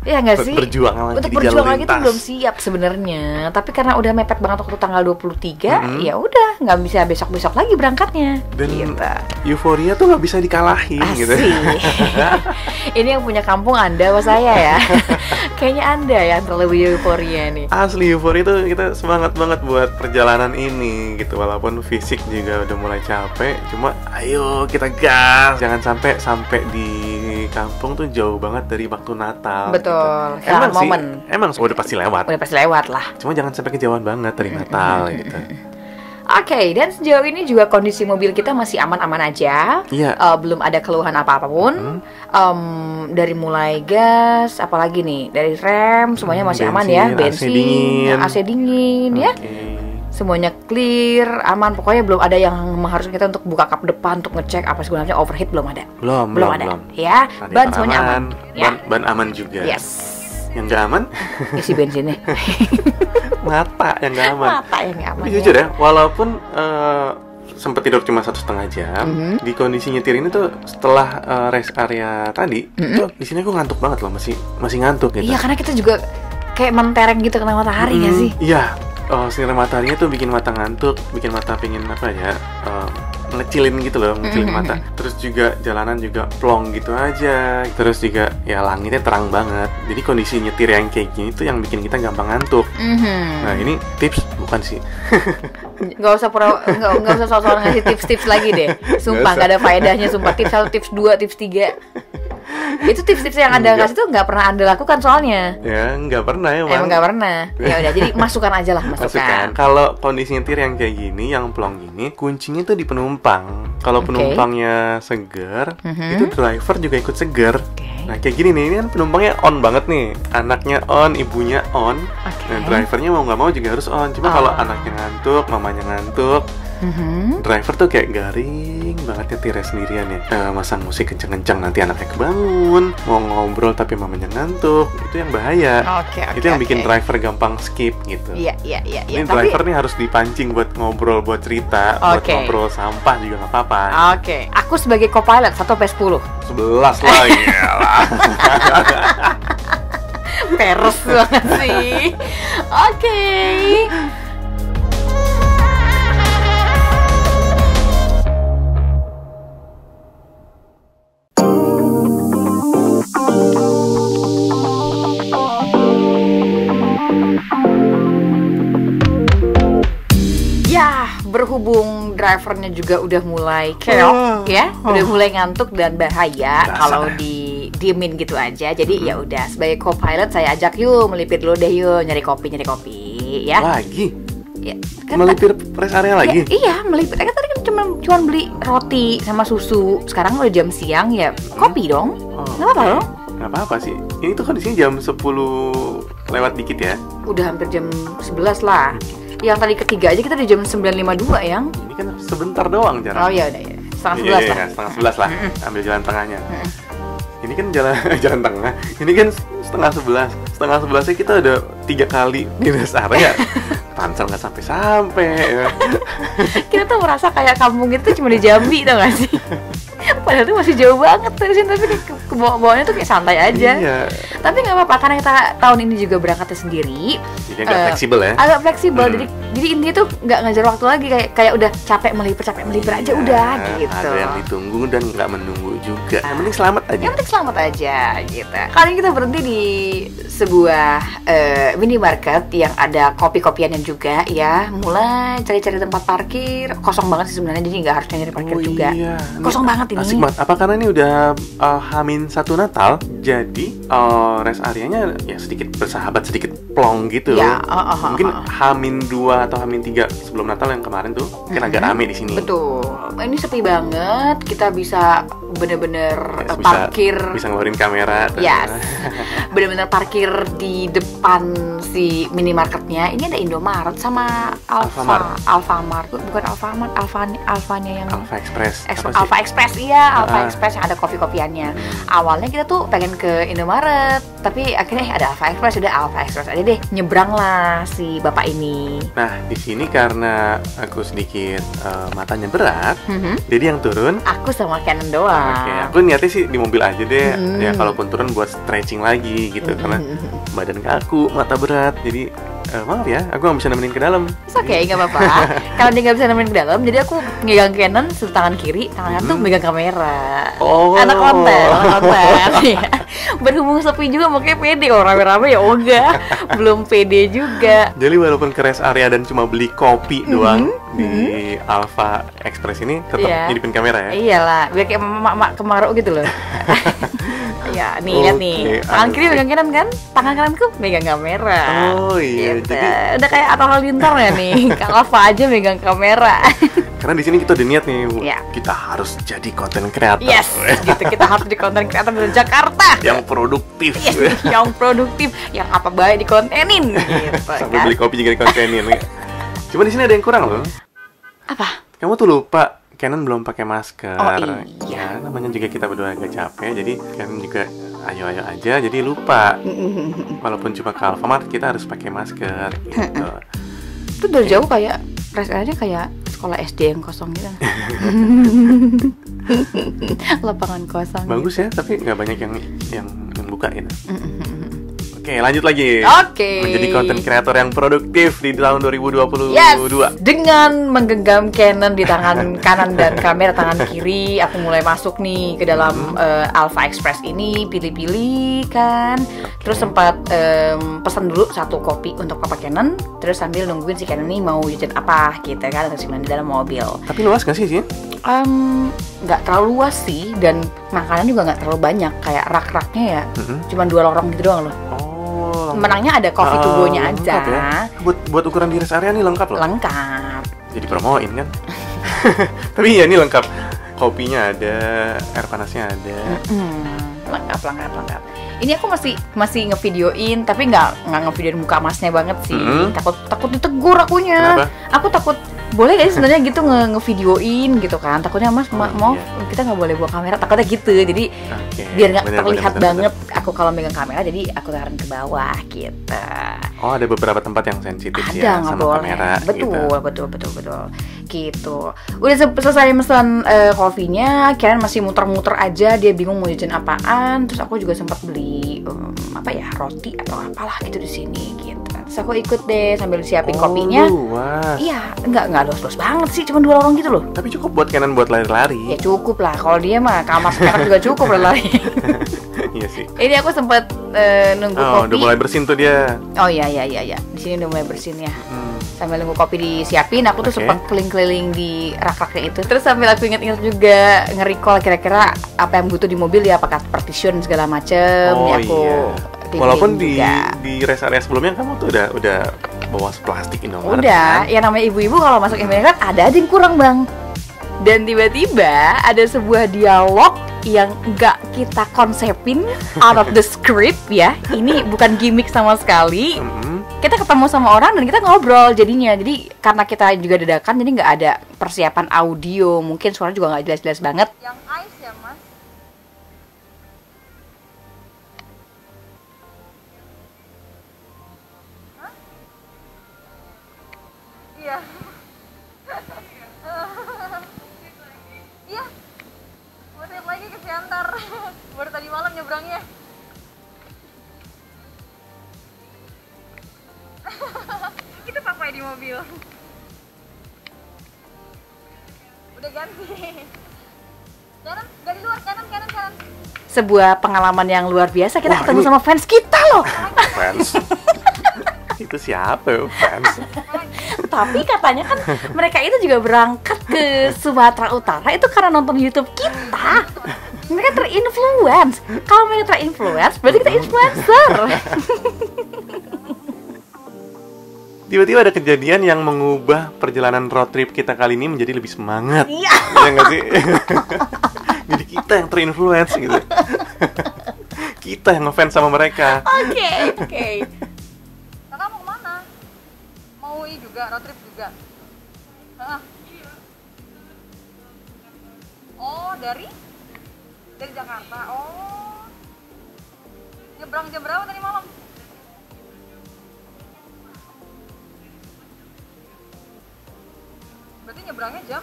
Ya nggak sih? Untuk berjuang lagi tuh belum siap sebenarnya. Tapi karena udah mepet banget waktu tanggal 23, ya udah nggak bisa besok-besok lagi berangkatnya. Dan gitu. Euforia tuh nggak bisa dikalahin. Asik. Gitu. Ini yang punya kampung Anda apa saya ya? Kayaknya Anda yang terlalu euforia nih. Asli euforia tuh kita semangat banget buat perjalanan ini gitu. Walaupun fisik juga udah mulai capek, cuma ayo kita gas. Jangan sampai di kampung tuh jauh banget dari waktu Natal. Betul. Gitu. Emang udah pasti lewat. Udah pasti lewat lah. Cuma jangan sampai kejauhan banget dari Natal gitu. Oke, dan sejauh ini juga kondisi mobil kita masih aman-aman aja. Iya. Belum ada keluhan apa-apapun. Dari mulai gas, apalagi nih, dari rem, semuanya masih aman ya. Bensin, AC dingin ya. Semuanya clear, aman. Pokoknya belum ada yang mengharuskan kita untuk buka kap depan untuk ngecek apa sebenarnya overheat, belum ada. Belum ada. Ya, ban semuanya aman. Ya. Ban aman juga. Yes. Yang nggak aman? Isi bensinnya. Mata yang nggak aman. Mata yang nggak aman. Jujur ya, walaupun sempat tidur cuma 1,5 jam, di kondisi nyetir ini tuh setelah rest area tadi, tuh di sini aku ngantuk banget loh, masih ngantuk gitu. Iya, karena kita juga kayak mentereng gitu kena matahari nggak sih? Iya. Sinar mataharinya tuh bikin mata ngantuk, bikin mata pengen ngecilin gitu loh, ngecilin mata. Terus juga jalanan juga plong gitu aja. Terus juga ya langitnya terang banget. Jadi kondisi nyetir yang kayak gini tuh yang bikin kita gampang ngantuk. Nah ini tips bukan sih? Nggak usah soal ngasih tips-tips lagi deh. Sumpah nggak ada faedahnya. Sumpah tips 1, tips 2, tips 3. Itu tips-tips yang Anda kasih tuh nggak pernah Anda lakukan soalnya. Ya nggak pernah ya. Emang nggak pernah. Ya udah, jadi masukan aja lah, masukan. Kalau kondisi nyetir yang kayak gini, yang plong gini, kuncinya tuh di penumpang. Kalau penumpangnya seger, itu driver juga ikut seger. Nah kayak gini nih, ini kan penumpangnya on banget nih. Anaknya on, ibunya on. Nah drivernya mau nggak mau juga harus on. Cuma kalau anaknya ngantuk, mamanya ngantuk, driver tuh kayak garing banget nyetirnya sendirian ya. Masang musik kenceng-kenceng, nanti anaknya kebangun, mau ngobrol tapi mamanya ngantuk, itu yang bahaya. Itu yang bikin driver gampang skip gitu. Iya. Ini driver nih harus dipancing buat ngobrol, buat cerita, buat ngobrol sampah juga nggak apa-apa. Aku sebagai co-pilot 1/10. 11 lah ya. Peres banget sih. Berhubung drivernya juga udah mulai keok ya, udah mulai ngantuk dan bahaya kalau diemin gitu aja. Jadi ya udah, sebagai co-pilot saya ajak yuk melipir dulu deh, yuk nyari kopi ya. Lagi? Ya, kan melipir rest area lagi? Iya, melipir. Kan tadi kan cuma beli roti sama susu. Sekarang udah jam siang ya, kopi dong. Nggak apa-apa dong. Nggak apa-apa sih. Ini tuh kondisinya jam 10 lewat dikit ya. Udah hampir jam 11 lah. Yang tadi ketiga aja kita di jam 9.52 yang. Ini kan sebentar doang jarak. Oh iya udah ya. Setengah 11 lah. Setengah 11 lah. Ambil jalan tengahnya. Ini kan jalan tengah. Ini kan setengah 11. Setengah 11-nya kita udah 3 kali di rest area. Pansel nggak sampai. Kita tuh merasa kayak kampung itu cuma di Jambi, tau gak sih? Padahal tuh masih jauh banget dari sini, tapi ke bawah-bawahnya tuh kayak santai aja. Iya. Tapi nggak apa-apa karena kita tahun ini juga berangkatnya sendiri. Jadi agak fleksibel ya. Agak fleksibel. Jadi intinya tuh nggak ngajar waktu lagi, kayak udah capek melipir aja udah gitu. Ada yang ditunggu dan nggak menunggu juga. Yang penting selamat aja. Yang penting selamat aja gitu. Kali ini kita berhenti di sebuah minimarket yang ada kopi-kopiannya juga ya. Mulai cari-cari tempat parkir. Kosong banget sih sebenarnya, jadi nggak harus nyari parkir juga. Iya. Kosong banget ini. Asik banget. Apa karena ini udah H-1 Natal, jadi rest areanya ya sedikit bersahabat, sedikit plong gitu. Ya, mungkin H-2 atau H-3 sebelum Natal yang kemarin tuh mungkin agak rame di sini. Betul. Ini sepi banget. Kita bisa bener-bener parkir. Bisa ngeluarin kamera. Yes. Bener-bener parkir di depan si minimarketnya. Ini ada Indomaret sama Alfamart. Bukan Alfamart, Alfanya yang Alfa Express. Alfa Express, iya, Alfa Express yang ada kopi-kopiannya. Awalnya kita tuh pengen ke Indomaret, tapi akhirnya ada Alfa Express, udah Alfa Express aja deh. Nyebrang lah si bapak ini. Nah, di sini karena aku sedikit matanya berat, jadi yang turun aku sama Canon doang. Oke, aku niatnya sih di mobil aja deh. Ya kalaupun turun buat stretching lagi gitu, karena badan kaku, mata berat. Jadi maaf ya, aku nggak bisa nemenin ke dalam. Oke, nggak apa-apa. Kalau dia nggak bisa nemenin ke dalam, jadi aku megang Canon tangan kiri, tangan kanan tuh megang kamera. Oh. Anak konten. Ya. Berhubung sepi juga makanya pede. Rame-rame ya enggak. Belum pede juga. Jadi walaupun ke rest area dan cuma beli kopi doang di Alfa Express ini, tetap nyelipin kamera ya? Iyalah, biar kayak mak kemarau gitu loh. Ya, nih lihat nih. Tangan kiri megang kanan kan? Tangan kananku megang kamera. Oh iya, gitu. jadi udah kayak Atta Halilintar ya nih. Kang Alfa aja megang kamera. karena di sini kita udah niat nih, ya. Kita harus jadi content creator. Yes, gitu. Kita harus jadi content creator di Jakarta. Yang produktif. Yang produktif, yang apa baik dikontenin gitu. Sampai beli kopi juga dikontenin. Cuma di sini ada yang kurang loh. Apa? Kamu tuh lupa, Canon belum pakai masker. Oh iya. Ya, namanya juga kita berdua agak capek, jadi Canon juga ayo-ayo aja, jadi lupa. Walaupun cuma ke Alfamart, kita harus pakai masker gitu. Itu dari jauh kayak rest area kayak sekolah SD yang kosong gitu. Lapangan kosong. Bagus ya, tapi nggak banyak yang buka gitu. Oke, lanjut lagi. Oke. Menjadi content creator yang produktif di tahun 2022. Yes. Dengan menggenggam Canon di tangan kanan dan kamera tangan kiri, aku mulai masuk nih ke dalam Alfa Express ini, pilih-pilih kan. Terus sempat pesan dulu satu kopi untuk papa Canon, terus sambil nungguin si Canon ini mau jajan apa gitu kan, terus di dalam mobil. Tapi luas nggak sih? Nggak terlalu luas sih, dan makanan juga nggak terlalu banyak, kayak rak-raknya ya, cuma 2 lorong gitu doang loh. Menangnya ada coffee to go-nya aja. Ya. Buat ukuran di rest area nih lengkap loh. Lengkap. Jadi promoin kan. Tapi ya ini lengkap. Kopinya ada, air panasnya ada. Lengkap. Ini aku masih ngevideoin, tapi nggak ngevideoin muka masnya banget sih. Takut ditegur akunya. Kenapa? Aku takut. Boleh gak sih sebenarnya gitu ngevideoin gitu kan? Takutnya Mas mau kita nggak boleh bawa kamera, takutnya gitu. Jadi biar nggak terlihat banget aku kalau megang kamera, jadi aku taruh ke bawah gitu. Oh, ada beberapa tempat yang sensitif ya sama boleh. Kamera. Betul. Gitu. Udah selesai pesan kopinya, Karen masih muter-muter aja, dia bingung mau jajan apaan. Terus aku juga sempat beli roti atau apalah gitu di sini gitu. Terus aku ikut deh sambil siapin kopinya. Luas. Iya, enggak luas banget sih, cuma 2 lorong gitu loh. Tapi cukup buat Canon buat lari-lari. Ya cukup lah, kalau dia mah kamar sekarang juga cukup lari. Iya sih. Ini aku sempat nunggu kopi. Udah mulai bersin tuh dia. Oh iya. Di sini udah mulai bersin ya. Sambil nunggu kopi disiapin, aku tuh sempat keliling-keliling di rak-raknya itu. Terus sambil aku ingat-ingat juga nge-recall kira-kira apa yang butuh di mobil ya, apakah partition segala macem. Oh aku walaupun di rest area sebelumnya kamu tuh udah bawa plastik Indomaret. Udah, ya namanya ibu-ibu kalau masuk Indomaret ada aja yang kurang bang. Dan tiba-tiba ada sebuah dialog yang nggak kita konsepin, out of the script ya. Ini bukan gimmick sama sekali. Kita ketemu sama orang dan kita ngobrol jadinya. Jadi karena kita juga dadakan, jadi nggak ada persiapan audio, mungkin suara juga nggak jelas-jelas banget. Yang ice ya mas? Hah? Iya. Iya. Buat yang nyebrangnya. Itu papa di mobil. Udah ganti. Kanan, dari luar, kanan. Sebuah pengalaman yang luar biasa, kita ketemu sama fans kita loh. Fans? Itu siapa ya fans? Tapi katanya kan mereka itu juga berangkat ke Sumatera Utara itu karena nonton YouTube kita. Mereka terinfluence. Kalau mereka terinfluence, berarti kita influencer. Tiba-tiba ada kejadian yang mengubah perjalanan road trip kita kali ini menjadi lebih semangat. Iya. Ya nggak sih? Jadi kita yang terinfluence gitu. Kita yang ngefans sama mereka. Oke. Kakak mau kemana? Mau ini juga, road trip juga? Oh, dari Jakarta. Oh. Nyebrang jam berapa tadi malam? Berarti nyebrangnya jam?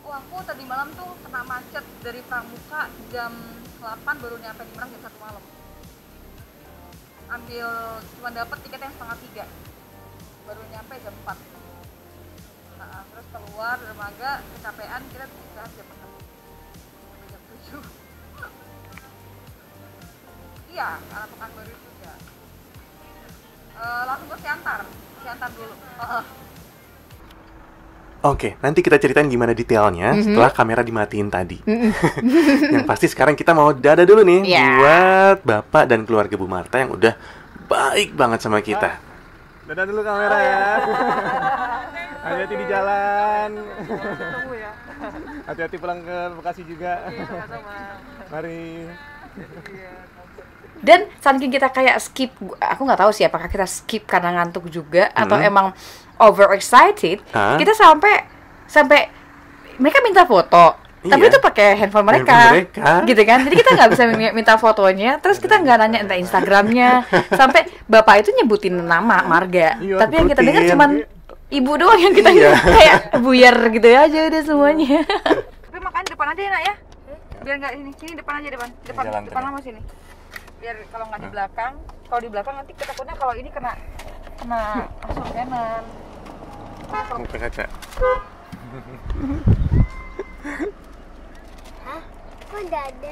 Oh, aku tadi malam tuh kena macet dari Pramuka jam 8 baru nyampe di Merak jam 1 malam. Cuma dapat tiketnya setengah 3. Baru nyampe jam 4. Nah, terus keluar dermaga kecapean, kira istirahat jam 6. Sampai jam 7. Iya, karena Pekanbaru juga. Langsung ke Siantar dulu. Oke, nanti kita ceritain gimana detailnya setelah kamera dimatiin tadi. Yang pasti sekarang kita mau dadah dulu nih buat Bapak dan keluarga Bu Marta yang udah baik banget sama kita. Dadah dulu kamera ya. Hati-hati di jalan. Hati-hati pulang ke Bekasi juga. Mari. Dan saking kita kayak skip, aku nggak tahu sih apakah kita skip karena ngantuk juga atau emang overexcited. Kita sampai mereka minta foto, tapi itu pakai handphone mereka, gitu kan? Jadi kita nggak bisa minta fotonya, terus kita nggak nanya entah Instagramnya, sampai bapak itu nyebutin nama marga, tapi yang kita dengar cuman ibu doang yang kita kayak buyar gitu aja udah semuanya. Tapi makan depan aja ya nak ya, biar nggak sini depan aja depan lama sini. Biar kalau nggak di belakang, kalau di belakang nanti ketakutnya kalau ini kena langsung kanan. Buka kaca. Hah? Kok nggak ada?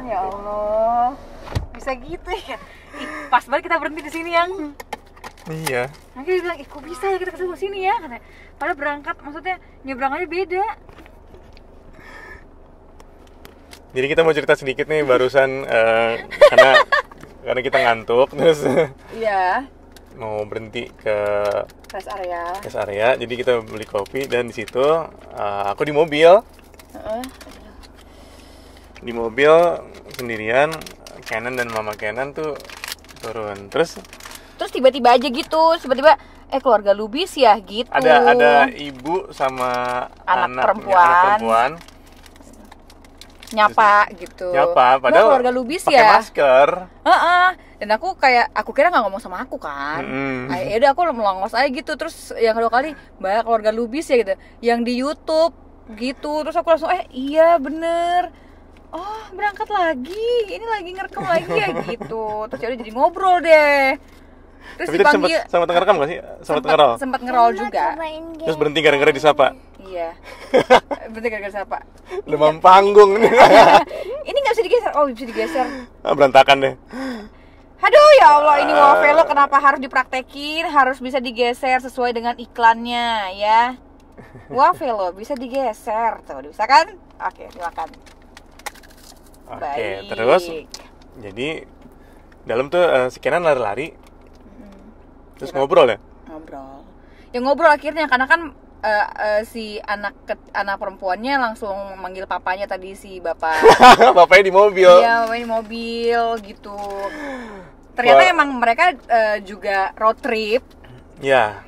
Ya Allah, bisa gitu ya? Pas banget kita berhenti di sini yang. Iya. Nanti dia bilang, kok bisa ya kita ketemu sini ya? Katanya. Padahal berangkat, maksudnya nyebrang aja beda. Jadi kita mau cerita sedikit nih barusan karena kita ngantuk terus mau berhenti ke rest area. Jadi kita beli kopi dan di situ aku di mobil. Di mobil sendirian, Kenan dan Mama Kenan tuh turun. Terus tiba-tiba aja gitu, tiba-tiba keluarga Lubis ya gitu. Ada ibu sama anak perempuan. Nyapa gitu. Padahal keluarga Lubis pakai ya. masker. Dan aku kira nggak ngomong sama aku kan. Ya udah aku melongos aja gitu. Terus yang kedua kali, Mbak keluarga Lubis ya gitu. Yang di YouTube gitu. Terus aku langsung iya bener. Oh berangkat lagi. Ini lagi ngerekam lagi ya gitu. Terus ya udah jadi ngobrol deh. Terus tapi dipanggil sempat ngerekam nggak sih? Sempat ngerol juga. Terus berhenti gara-gara disapa. Iya. Berhenti gara-gara disapa. Demam panggung. Ini nggak bisa digeser. Oh bisa digeser. Berantakan deh. Aduh ya Allah, ini Wavelo kenapa harus dipraktekin, harus bisa digeser sesuai dengan iklannya ya. Wavelo bisa digeser, tuh bisa kan? Oke, silakan. Oke, terus jadi dalam tuh si Kenan lari-lari, terus ngobrol ya? Ngobrol akhirnya karena kan si anak perempuannya langsung manggil papanya tadi si bapak. Bapaknya di mobil. Iya, bapaknya di mobil gitu. Ternyata emang mereka juga road trip. Iya.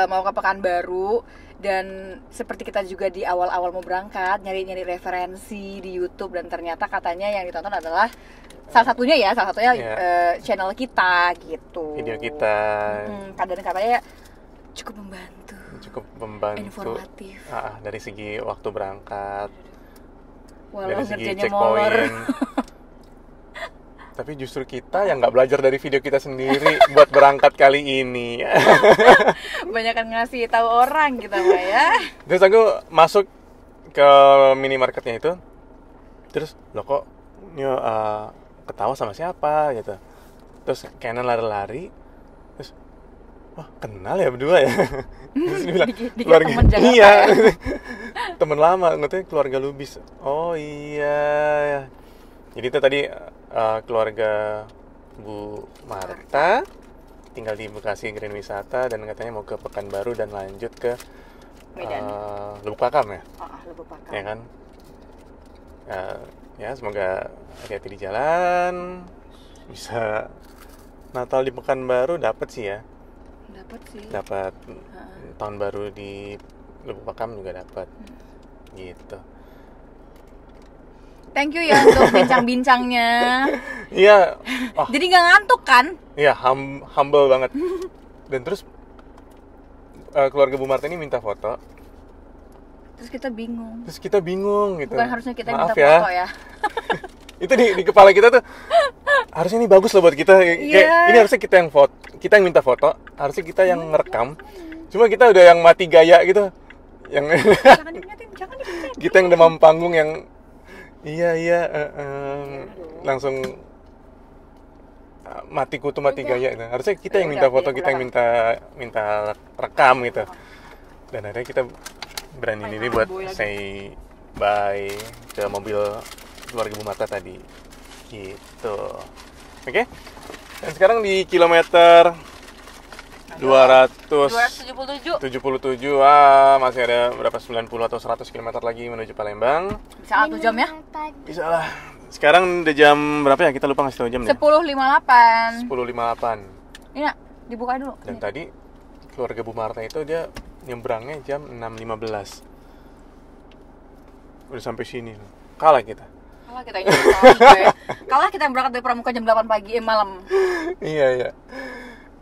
Mau ke Pekanbaru dan seperti kita juga di awal-awal mau berangkat nyari referensi di YouTube dan ternyata katanya yang ditonton adalah salah satunya channel kita gitu. Video kita. Katanya cukup membantu. Informatif. Dari segi waktu berangkat. Walau dari segi ngerjainnya molor. Tapi justru kita yang nggak belajar dari video kita sendiri buat berangkat kali ini. Banyakan ngasih tahu orang kita mah ya. Terus aku masuk ke minimarketnya itu. Terus loh kok Nio ketawa sama siapa gitu. Terus Kenan lari-lari. Terus wah kenal ya berdua ya. Terus dia bilang keluarga temen Jakarta iya. ya? Temen lama ngetanya keluarga Lubis. Oh iya. Jadi itu tadi keluarga Bu Marta tinggal di Bekasi Grand Wisata dan katanya mau ke Pekanbaru dan lanjut ke Medan. Lubuk Pakam ya. Lubuk Pakam. Ya kan. Ya semoga hati-hati di jalan, bisa Natal di Pekanbaru dapat sih ya. Dapat sih. Dapat tahun baru di Lubuk Pakam juga dapat. Gitu. Thank you ya untuk bincang-bincangnya. Iya. Jadi nggak ngantuk kan? Iya, humble banget. Dan terus keluarga Bu Marta ini minta foto. Terus kita bingung. Gitu. Bukan harusnya kita Maaf minta foto ya. Itu di kepala kita tuh harusnya ini bagus loh buat kita. Kayak, ini harusnya kita yang foto, kita yang minta foto, harusnya kita yang ngerekam. Cuma kita udah yang mati gaya gitu. Yang Jangan diingetin. kita yang demam panggung yang langsung mati kutu mati gaya itu. Harusnya kita yang minta foto, kita yang minta rekam gitu. Dan akhirnya kita berani diri buat say bye ke mobil keluarga Bu Marta tadi gitu. Oke. Dan sekarang di kilometer 277 masih ada berapa 90 atau 100 km lagi menuju Palembang. Bisa 1 jam ya? Bisa lah. Sekarang udah jam berapa ya? Kita lupa ngasih tahu jamnya. 10.58. 10.58. Ini nak, dibuka dulu. Dan tadi keluarga Bu Marta itu dia nyebrangnya jam 6.15. Udah sampai sini. Kalah kita. Kalah kita yang berangkat dari Pramuka jam 8 pagi malam. Iya.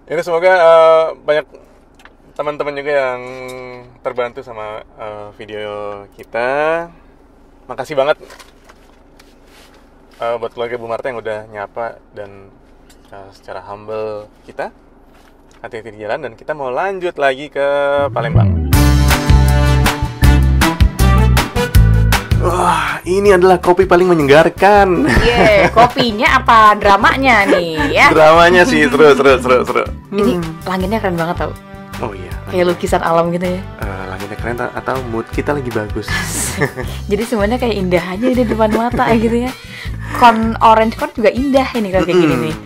Ini semoga banyak teman-teman juga yang terbantu sama video kita. Makasih banget buat keluarga Bu Marta yang udah nyapa dan secara humble kita. Hati-hati di jalan dan kita mau lanjut lagi ke Palembang. Wah, ini adalah kopi paling menyegarkan. Kopinya apa dramanya nih ya? Dramanya sih seru. Ini langitnya keren banget tau. Oh iya. Kayak lukisan alam gitu ya. Langitnya keren atau mood kita lagi bagus. Jadi semuanya kayak indah aja di depan mata gitu ya. Orange corn juga indah ini kalau kayak gini nih.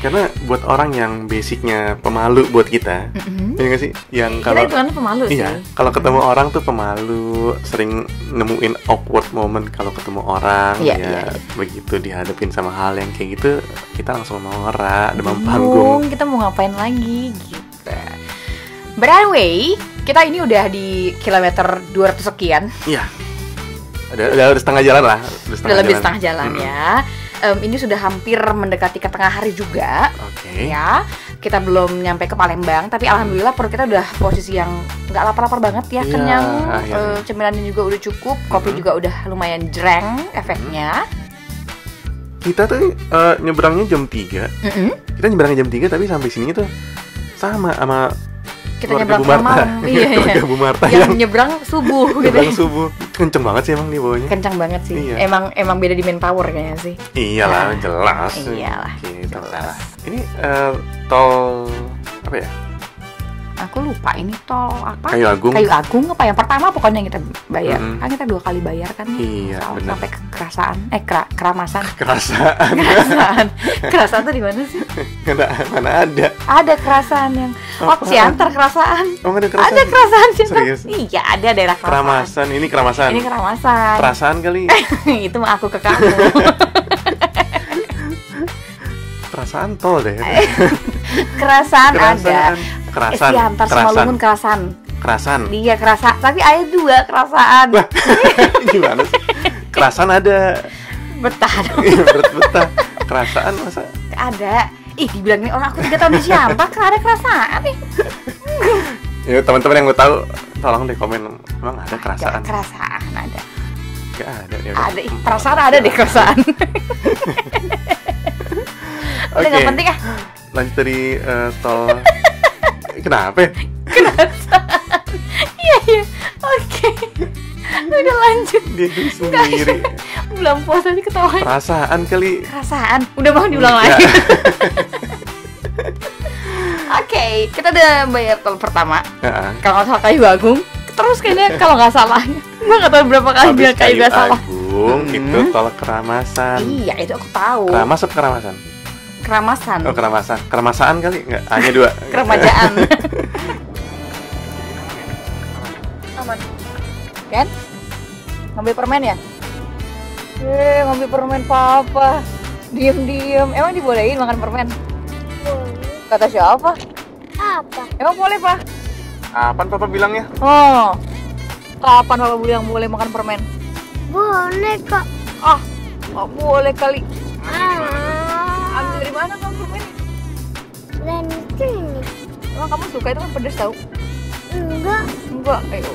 Karena buat orang yang basicnya pemalu buat kita, ya nggak sih? Yang kalau kita itu pemalu sih. Iya, kalau ketemu orang tuh pemalu, sering nemuin awkward moment kalau ketemu orang, ya begitu dihadapin sama hal yang kayak gitu, kita langsung norak, demam panggung. Kita mau ngapain lagi gitu. But anyway, kita ini udah di kilometer 200 sekian. Iya. Udah setengah jalan lah. Udah lebih setengah jalan ya. Ini sudah hampir mendekati ke tengah hari juga. Oke. Ya, kita belum nyampe ke Palembang, tapi alhamdulillah perut kita udah posisi yang nggak lapar-lapar banget ya, kenyang. Cemilannya juga udah cukup, kopi juga udah lumayan jreng efeknya. Kita tuh nyebrangnya jam 3. Kita nyebrangnya jam 3 tapi sampai sini tuh sama kita nyebrang malam. Keluarga Bu Marta yang nyebrang subuh gitu. Nyebrang subuh. Kenceng banget sih emang nih bawahnya. Kencang banget sih. Iya. Emang beda di manpower kayaknya sih. Iyalah, jelas. Iyalah. Gitu lah. Ini tol apa ya? Aku lupa ini tol apa? Kayu Agung apa yang pertama pokoknya yang kita bayar. Kan kita 2 kali bayar kan. Iya, benar. Sampai ke Kerasaan. Keramasan. Kerasaan tuh di mana sih? Mana ada? Ada Kerasaan yang Ciantar Kerasaan. Oh, ada Kerasaan. Ada Kerasaan Ciantar. Serius? Iya, ada daerah Keramasan. Ini Keramasan. Perasaan kali. Itu mah aku ke kamu. Perasaan tol deh. Kerasaan ada. Ciantar sama Lungun Kerasan. Iya, Kerasa. Tapi ada 2 Kerasaan. Gimana sih? Kerasan ada. Betah. Betah. Kerasaan masa? Ada. Dibilangin orang aku 3 tahun di Ciantar, ada Kerasaan nih. Ya, teman-teman yang mau tahu, tolong deh komen. Emang ada Kerasaan? Kerasaan ada. Gak ada. Ya, ada. Perasaan ada deh Kerasaan. Udah nggak penting ah. Lanjut dari tol. Kenapa? Iya. Oke. Udah lanjut. Dia dulu sendiri. Belum puas aja ketawa. Perasaan kali. Perasaan. Udah mau diulang lagi. Oke, kita udah bayar tol pertama. Kalau nggak salah Kayu Agung. Terus kayaknya kalau nggak salah, gue nggak tahu berapa kali bilang Kayu nggak salah. Agung itu tol Keramasan. Iya, itu aku tahu. Keramas atau Keramasan? Keramasan. Oh, Keramasan. Keramasaan kali? Nggak, hanya 2. Keremajaan. Aman. Kan? Ngambil permen ya? Ngambil permen papa. Diem. Emang dibolehin makan permen? Kata siapa? Apa? Emang boleh, Pak? Apaan papa bilangnya? Oh. Kapan Papa bilang boleh makan permen? Boleh kok. Ah, nggak boleh kali. Ah. Ambil dari mana kamu permen? Dan sini. Emang kamu suka itu kan pedes tau? Enggak.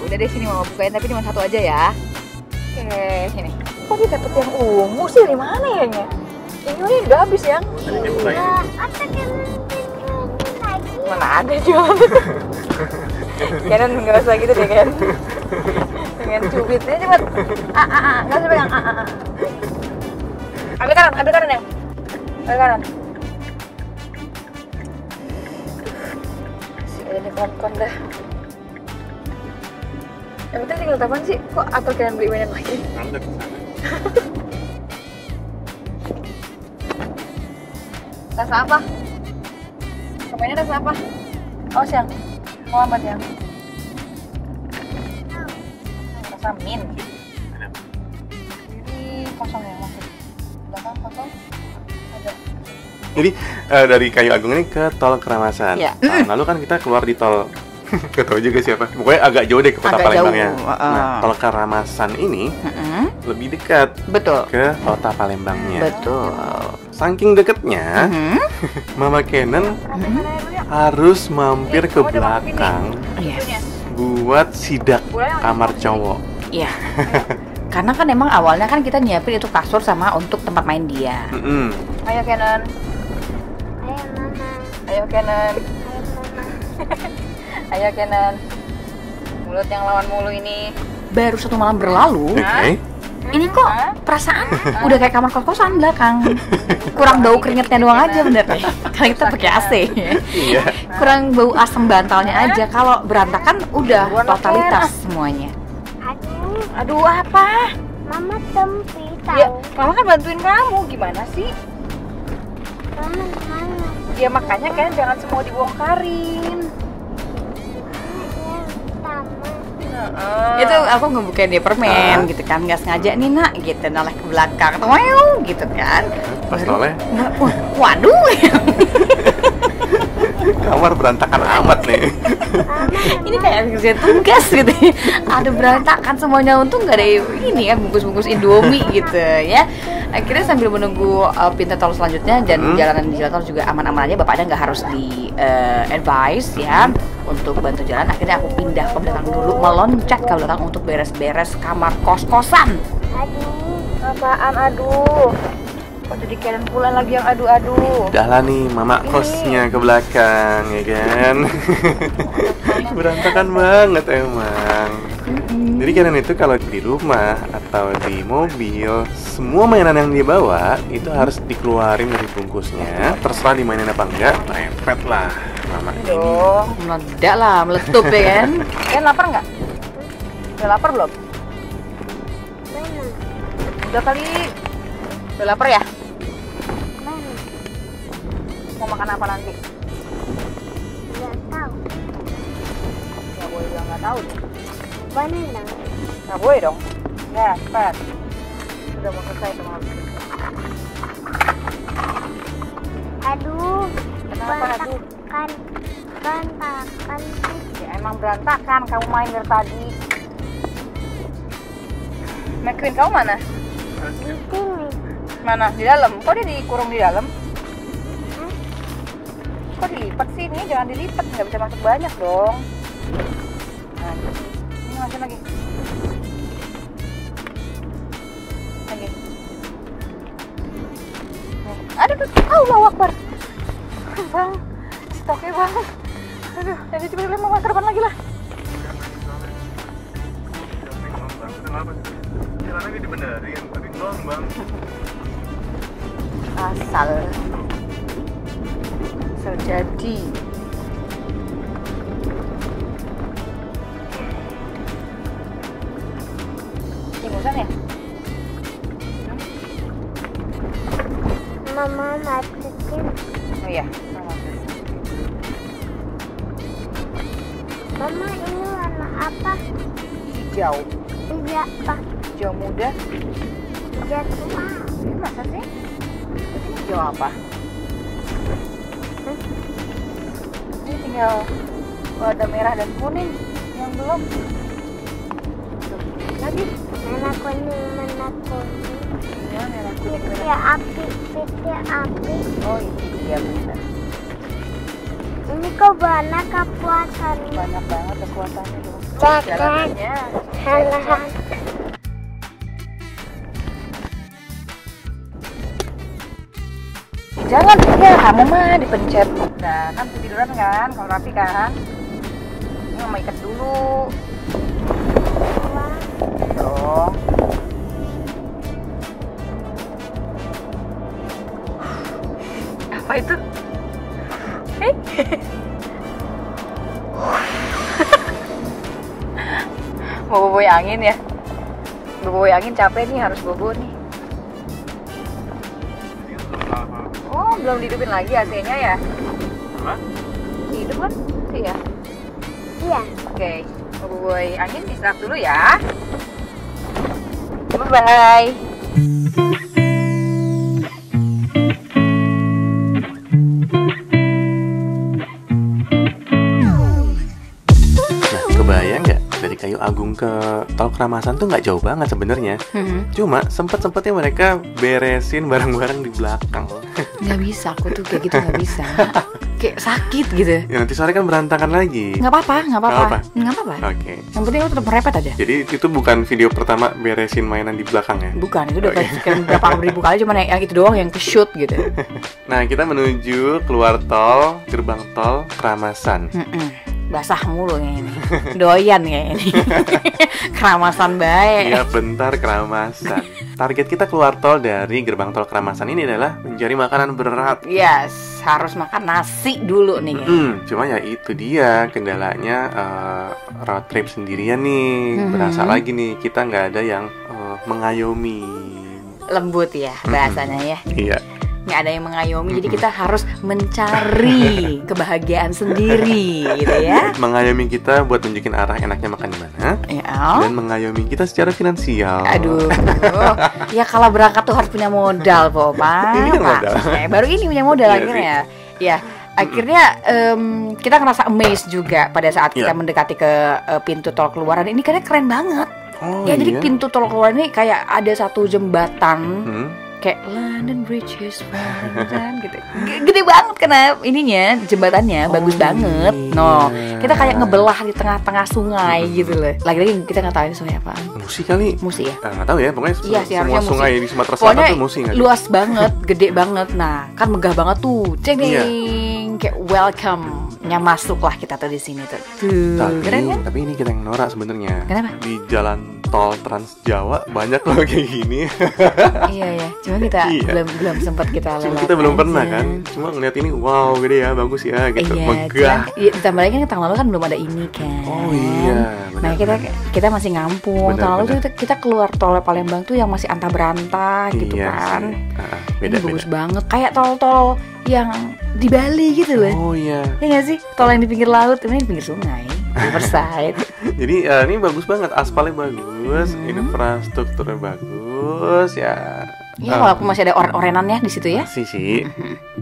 Udah deh sini mama bukain tapi cuma 1 aja ya. Oke, sini. Kok dia dapet yang ungu sih dari mana ya nya? Ini udah habis ya? Ya, apa kan lagi? Mana ada jual? Kenan nggak usah gitu deh kan? Dengan cubitnya cepet. Nggak usah pegang. Ambil kanan ya. Ambil kanan. Si ini kon dah. Yang penting tinggal tapan sih. Kok atau kalian beli mainan lagi? Ada ke sana. Rasa apa? Permennya rasa apa? Oh siang. Muhammad yang. Rasa mint. Ini kosong ya masih. Belakang kosong. Ada. Jadi dari Kayu Agung ini ke tol Keramasan. Iya. Lalu kan kita keluar di tol. Gak tahu juga siapa. Pokoknya agak jauh deh ke kota Agak Palembangnya. jauh. Nah, tol Keramasan ini lebih dekat Betul. ke kota Palembangnya. Betul. Saking deketnya, Mama Kenan harus mampir ke belakang Yes. buat sidak kamar cowok. Iya. Karena kan emang awalnya kan kita nyiapin itu kasur sama untuk tempat main dia. Ayo Kenan. Ayo mama. Ayo Kenan. Ayo mama. Ayo Kenan. Mulut yang lawan mulu ini. Baru 1 malam berlalu. Oke. Ini kok perasaan udah kayak kamar kos-kosan belakang. Kurang bau keringetnya doang aja bener deh. Karena kita pakai AC. Iya. Kurang bau asam bantalnya aja. Kalau berantakan udah totalitas semuanya. Aduh apa? Mama tempi Ya, tahu. mama kan bantuin kamu. Gimana sih? Mama mana? Ya makanya kan jangan semua dibongkarin. Itu aku ngebukain dia permen gitu kan, nggak sengaja nih nak gitu, noleh ke belakang gitu kan, Pas noleh waduh. kamar berantakan amat nih. Ini kayak kerja tugas gitu. Ada berantakan semuanya, untung nggak ada ini ya, bungkus-bungkus Indomie gitu ya. Akhirnya sambil menunggu pintu tol selanjutnya dan jalanan di jalan tol juga aman-aman aja, bapaknya nggak harus di advice ya untuk bantu jalan. Akhirnya aku pindah ke belakang dulu, meloncat ke belakang untuk beres-beres kamar kos-kosan. Aduh. Apaan aduh? Kok jadi kalian pula lagi yang aduh-aduh? Udah lah nih mama kosnya ke belakang ya kan. Berantakan banget emang. Jadi kalian itu kalau di rumah atau di mobil, semua mainan yang dia bawa itu harus dikeluarin dari bungkusnya. Terserah dimainin apa enggak, repet lah mama ini. Aduh, meledak lah, meletup ya kan? Kalian lapar nggak? Udah lapar belum? Mana? Udah kali. Udah lapar ya? Mana? Mau makan apa nanti? Nggak tahu. Nggak boleh bilang nggak tahu deh. Mana dong? Nggak boleh dong. Ya, cepat. Sudah mau selesai sama aku. Aduh. Kenapa aduh? Berantakan sih. Ya emang berantakan, kamu main dari tadi. McQueen kamu mana? Di sini. Mana? Di dalam? Kok dia dikurung di dalam? Kok dilipat sih? Ini jangan dilipat, nggak bisa masuk banyak dong. Nah, ini masukin lagi. Lagi. Aduh, Allahu Akbar. Bang, stoknya bang. Aduh, jadi coba mau ke depan lagi lah. Jalannya ini dibenerin, tapi belum bang. Asal jadi. Bosan ya? Mama masukin. Oh iya, Mama ini warna apa? hijau. Iya apa? Hijau muda. Hijau tua. Ini masa sih? Ini hijau apa? Ini tinggal ada merah dan kuning yang belum. Tuh, lagi. Merah kuning, merah kuning. Iya, merah kuning. Titik api, titik api. Oh ini dia benar. Ini kok banyak kekuatan. Banyak banget kekuatannya dong. Cek, Jalanannya. Halahan. Jangan ya, kamu mah dipencet. Nah, kan tiduran kan, kalau rapi kan. Ini mama ikat dulu. Dong. Apa itu? Mau bobo angin ya? Bobo angin capek nih, harus bobo nih. Oh, belum dihidupin lagi AC-nya ya? Hah? Hidup kan? Iya. Iya. Oke, bobo angin istirahat dulu ya. Bye-bye. Kebayang nggak dari Kayu Agung ke Tol Keramasan tuh nggak jauh banget sebenarnya. Cuma sempetnya mereka beresin barang-barang di belakang. Nggak bisa, aku tuh kayak gitu nggak bisa. Kayak sakit gitu. Ya nanti sore kan berantakan lagi. Nggak apa-apa. Oke. Yang penting lu tetap merepet aja. Jadi itu bukan video pertama beresin mainan di belakang ya? Bukan, itu udah sekian berapa ribu kali, cuman yang itu doang yang ke-shoot gitu. Nah, kita menuju keluar tol, gerbang tol Keramasan. Basah mulu kayak ini. Doyan kayak ini. Keramasan baik. Iya, bentar Keramasan. Target kita keluar tol dari gerbang tol Keramasan ini adalah mencari makanan berat. Yes, harus makan nasi dulu nih. Cuma ya itu dia kendalanya, road trip sendirian nih. Berasa lagi nih kita nggak ada yang mengayomi. Lembut ya bahasanya ya. Iya. Nggak ada yang mengayomi, jadi kita harus mencari kebahagiaan sendiri gitu ya. Mengayomi kita buat tunjukin arah enaknya makan di mana. Ya. Dan mengayomi kita secara finansial. Aduh. Ya kalau berangkat tuh harus punya modal, Pak. Ini kan modal. Baru ini punya modal Iya akhirnya. Ya, akhirnya kita ngerasa amazed juga pada saat kita mendekati ke pintu tol keluaran. Ini karena keren banget. Oh, ya, iya. jadi pintu tol keluaran ini kayak ada satu jembatan. Kayak London Bridge is London gitu. Gede banget karena ininya, jembatannya bagus banget. No, kita kayak ngebelah di tengah-tengah sungai gitu loh. Lagi-lagi kita nggak tahu ini sungai apaan. Musi kali. Musi ya? Nggak tahu ya, pokoknya Iya sih, semua harusnya sungai musi. di Sumatera Selatan Pokoknya tuh musi kali. luas banget, gede banget. Nah, kan megah banget tuh. Ceng Iya. kayak welcome-nya masuk lah kita tuh di sini tuh. Tuh, keren kan? Tapi ini kita yang norak sebenarnya. Kenapa? Di jalan tol Trans Jawa banyak loh kayak gini. Iya. Cuma kita belum sempat kita lewat. Cuma kita belum aja. pernah kan. Cuma ngeliat ini, wow gede ya, bagus ya gitu. Iya, Megah. ditambah lagi kan tahun lalu kan belum ada ini kan. Oh iya, Nah kita masih ngampung. Tahun lalu tuh kita keluar tol Palembang tuh yang masih antah berantah gitu Iya kan. sih. Ini bagus banget. Kayak tol-tol yang di Bali gitu loh. Oh iya. Iya nggak sih? Tol yang di pinggir laut, ini di pinggir sungai, Riverside. Jadi ini bagus banget, aspalnya bagus, infrastrukturnya bagus ya. Iya, walaupun masih ada oren-orenannya di situ ya. Masih sih.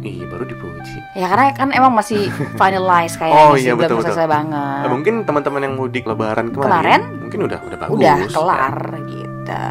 Ih, baru dipuji. Ya karena kan emang masih finalize kayaknya Oh sih, iya, belum betul. selesai banget. Mungkin teman-teman yang mudik lebaran Kemarin? kemarin mungkin udah bagus. Udah kelar gitu.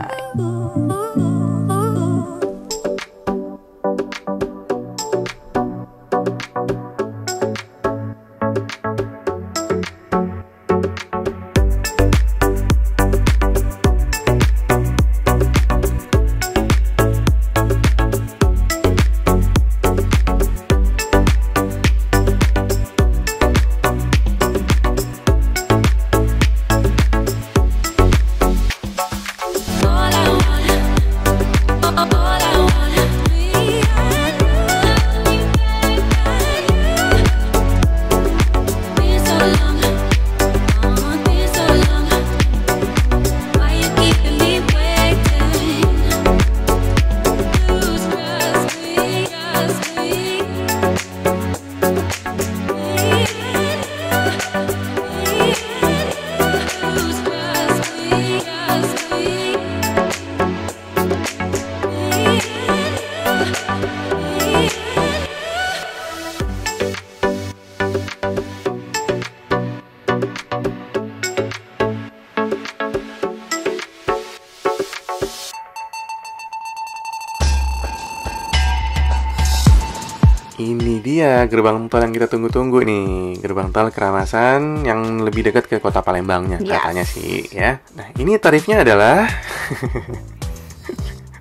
Ini dia gerbang tol yang kita tunggu-tunggu nih. Gerbang tol Keramasan yang lebih dekat ke kota Palembangnya katanya sih ya. Nah, ini tarifnya adalah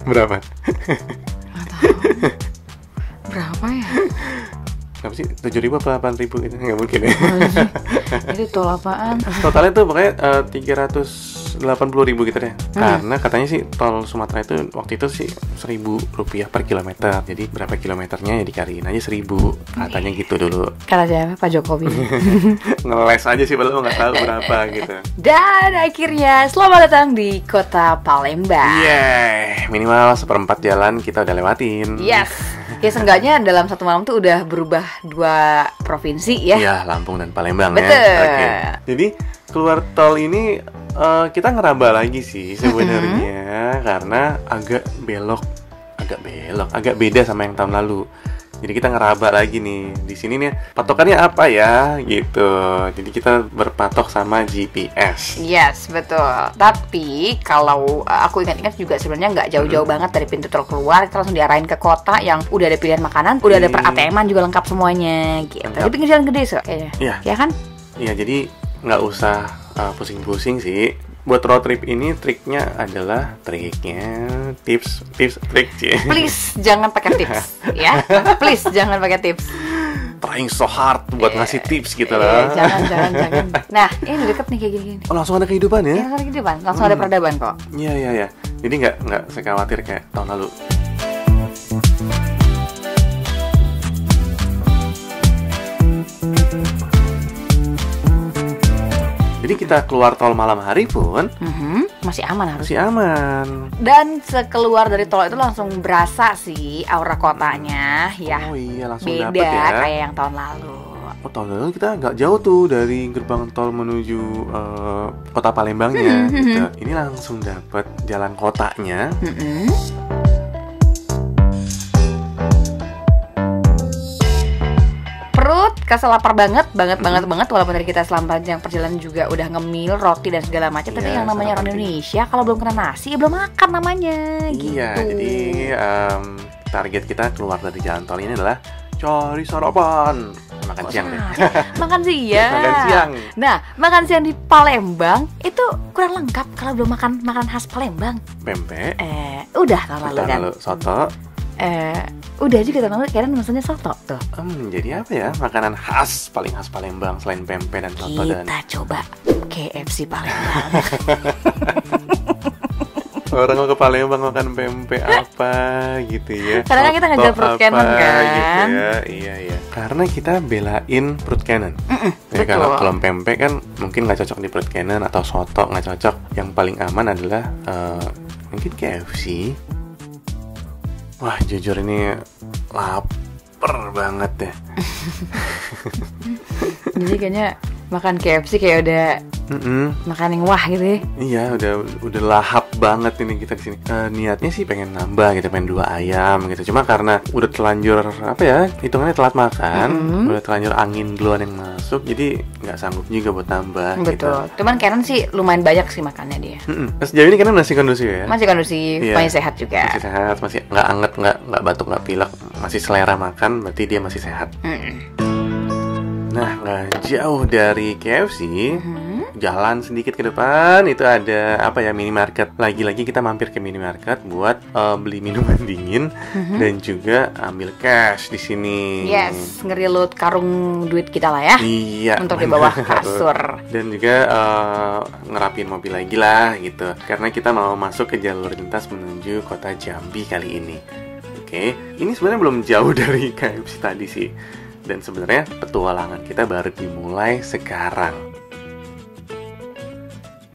berapa? Nggak tahu. Berapa ya? Berapa sih? 7.000 apa 8.000 gitu? Nggak mungkin ya. Itu tol apaan? Totalnya tuh pokoknya 380.000 gitu deh. Karena katanya sih tol Sumatera itu waktu itu sih Rp1.000 per kilometer. Jadi berapa kilometernya ya dikaliin aja 1.000. Katanya gitu dulu. Kata siapa? Pak Jokowi. Ngeles aja sih padahal nggak tahu berapa gitu. Dan akhirnya selamat datang di kota Palembang. Yeay, minimal 1/4 jalan kita udah lewatin. Yes. Ya seenggaknya dalam satu malam tuh udah berubah 2 provinsi ya. Iya, Lampung dan Palembang. Betul. Ya. Oke. Jadi keluar tol ini kita ngeraba lagi sih sebenarnya karena agak beda sama yang tahun lalu. Jadi kita ngeraba lagi nih. Di sini nih patokannya apa ya gitu. Jadi kita berpatok sama GPS. Yes, betul. Tapi kalau aku ingat-ingat juga sebenarnya nggak jauh-jauh banget dari pintu tol keluar, kita langsung diarahin ke kota yang udah ada pilihan makanan, udah ada per ATM-an juga lengkap semuanya gitu. Di pinggir jalan gede so, kayaknya. Iya. Ya kan? Iya, jadi nggak usah pusing-pusing sih. Buat road trip ini tips trik sih. Please jangan pakai tips ya. Please jangan pakai tips. Trying so hard buat ngasih tips gitu lah. Jangan. Nah, ini deket nih kayak gini. Oh, langsung ada kehidupan ya? Langsung ada kehidupan, langsung ada peradaban kok. Iya. Jadi nggak sekhawatir kayak tahun lalu. Jadi kita keluar tol malam hari pun masih aman harus. masih aman. Dan sekeluar dari tol itu langsung berasa sih aura kotanya ya. Oh iya, langsung beda dapet ya. kayak yang tahun lalu. Oh, tahun lalu kita nggak jauh tuh dari gerbang tol menuju kota Palembangnya gitu. Ini langsung dapet jalan kotanya. Perut kerasa lapar banget walaupun tadi kita selama panjang perjalanan juga udah ngemil roti dan segala macam, tapi Iya, yang namanya orang Indonesia kalau belum kena nasi ya belum makan namanya gitu. Iya, jadi target kita keluar dari jalan tol ini adalah cari sarapan, makan siang deh. Makan siang. Makan siang. Nah, makan siang di Palembang itu kurang lengkap kalau belum makan khas Palembang. Pempek. Udah tahun lalu kan. Soto. Udah juga tahun lalu keren maksudnya soto tuh. Jadi apa ya makanan paling khas Palembang selain pempek dan soto dan kita coba KFC Palembang. orang mau ke Palembang makan pempek apa gitu ya. Karena kan kita ngejar perut cannon kan. Gitu ya. Iya. Karena kita belain perut cannon. Jadi kalau pempek kan mungkin nggak cocok di perut cannon atau soto nggak cocok. Yang paling aman adalah mungkin KFC. Wah, jujur ini lapar banget ya. Jadi kayaknya makan KFC kayak udah makan yang wah gitu ya. Iya, udah lahap banget ini kita di sini. Niatnya sih pengen nambah gitu, pengen 2 ayam gitu. Cuma karena udah terlanjur hitungannya telat makan, udah terlanjur angin duluan yang masuk, jadi nggak sanggup juga buat nambah. Betul. Gitu. Cuman Karen sih lumayan banyak sih makannya dia. Sejauh ini kan masih kondusif ya. Masih kondusif, masih sehat juga. Masih sehat, masih nggak anget, nggak batuk, nggak pilek, masih selera makan, berarti dia masih sehat. Nah, nggak jauh dari KFC, jalan sedikit ke depan itu ada minimarket. Lagi-lagi kita mampir ke minimarket buat beli minuman dingin dan juga ambil cash di sini. Yes, ngerilut karung duit kita lah ya. Iya. Untuk di bawah kasur. Dan juga ngerapin mobil lagi lah gitu. Karena kita mau masuk ke jalur lintas menuju kota Jambi kali ini. Oke, ini sebenarnya belum jauh dari KFC tadi sih. Dan sebenarnya petualangan kita baru dimulai sekarang.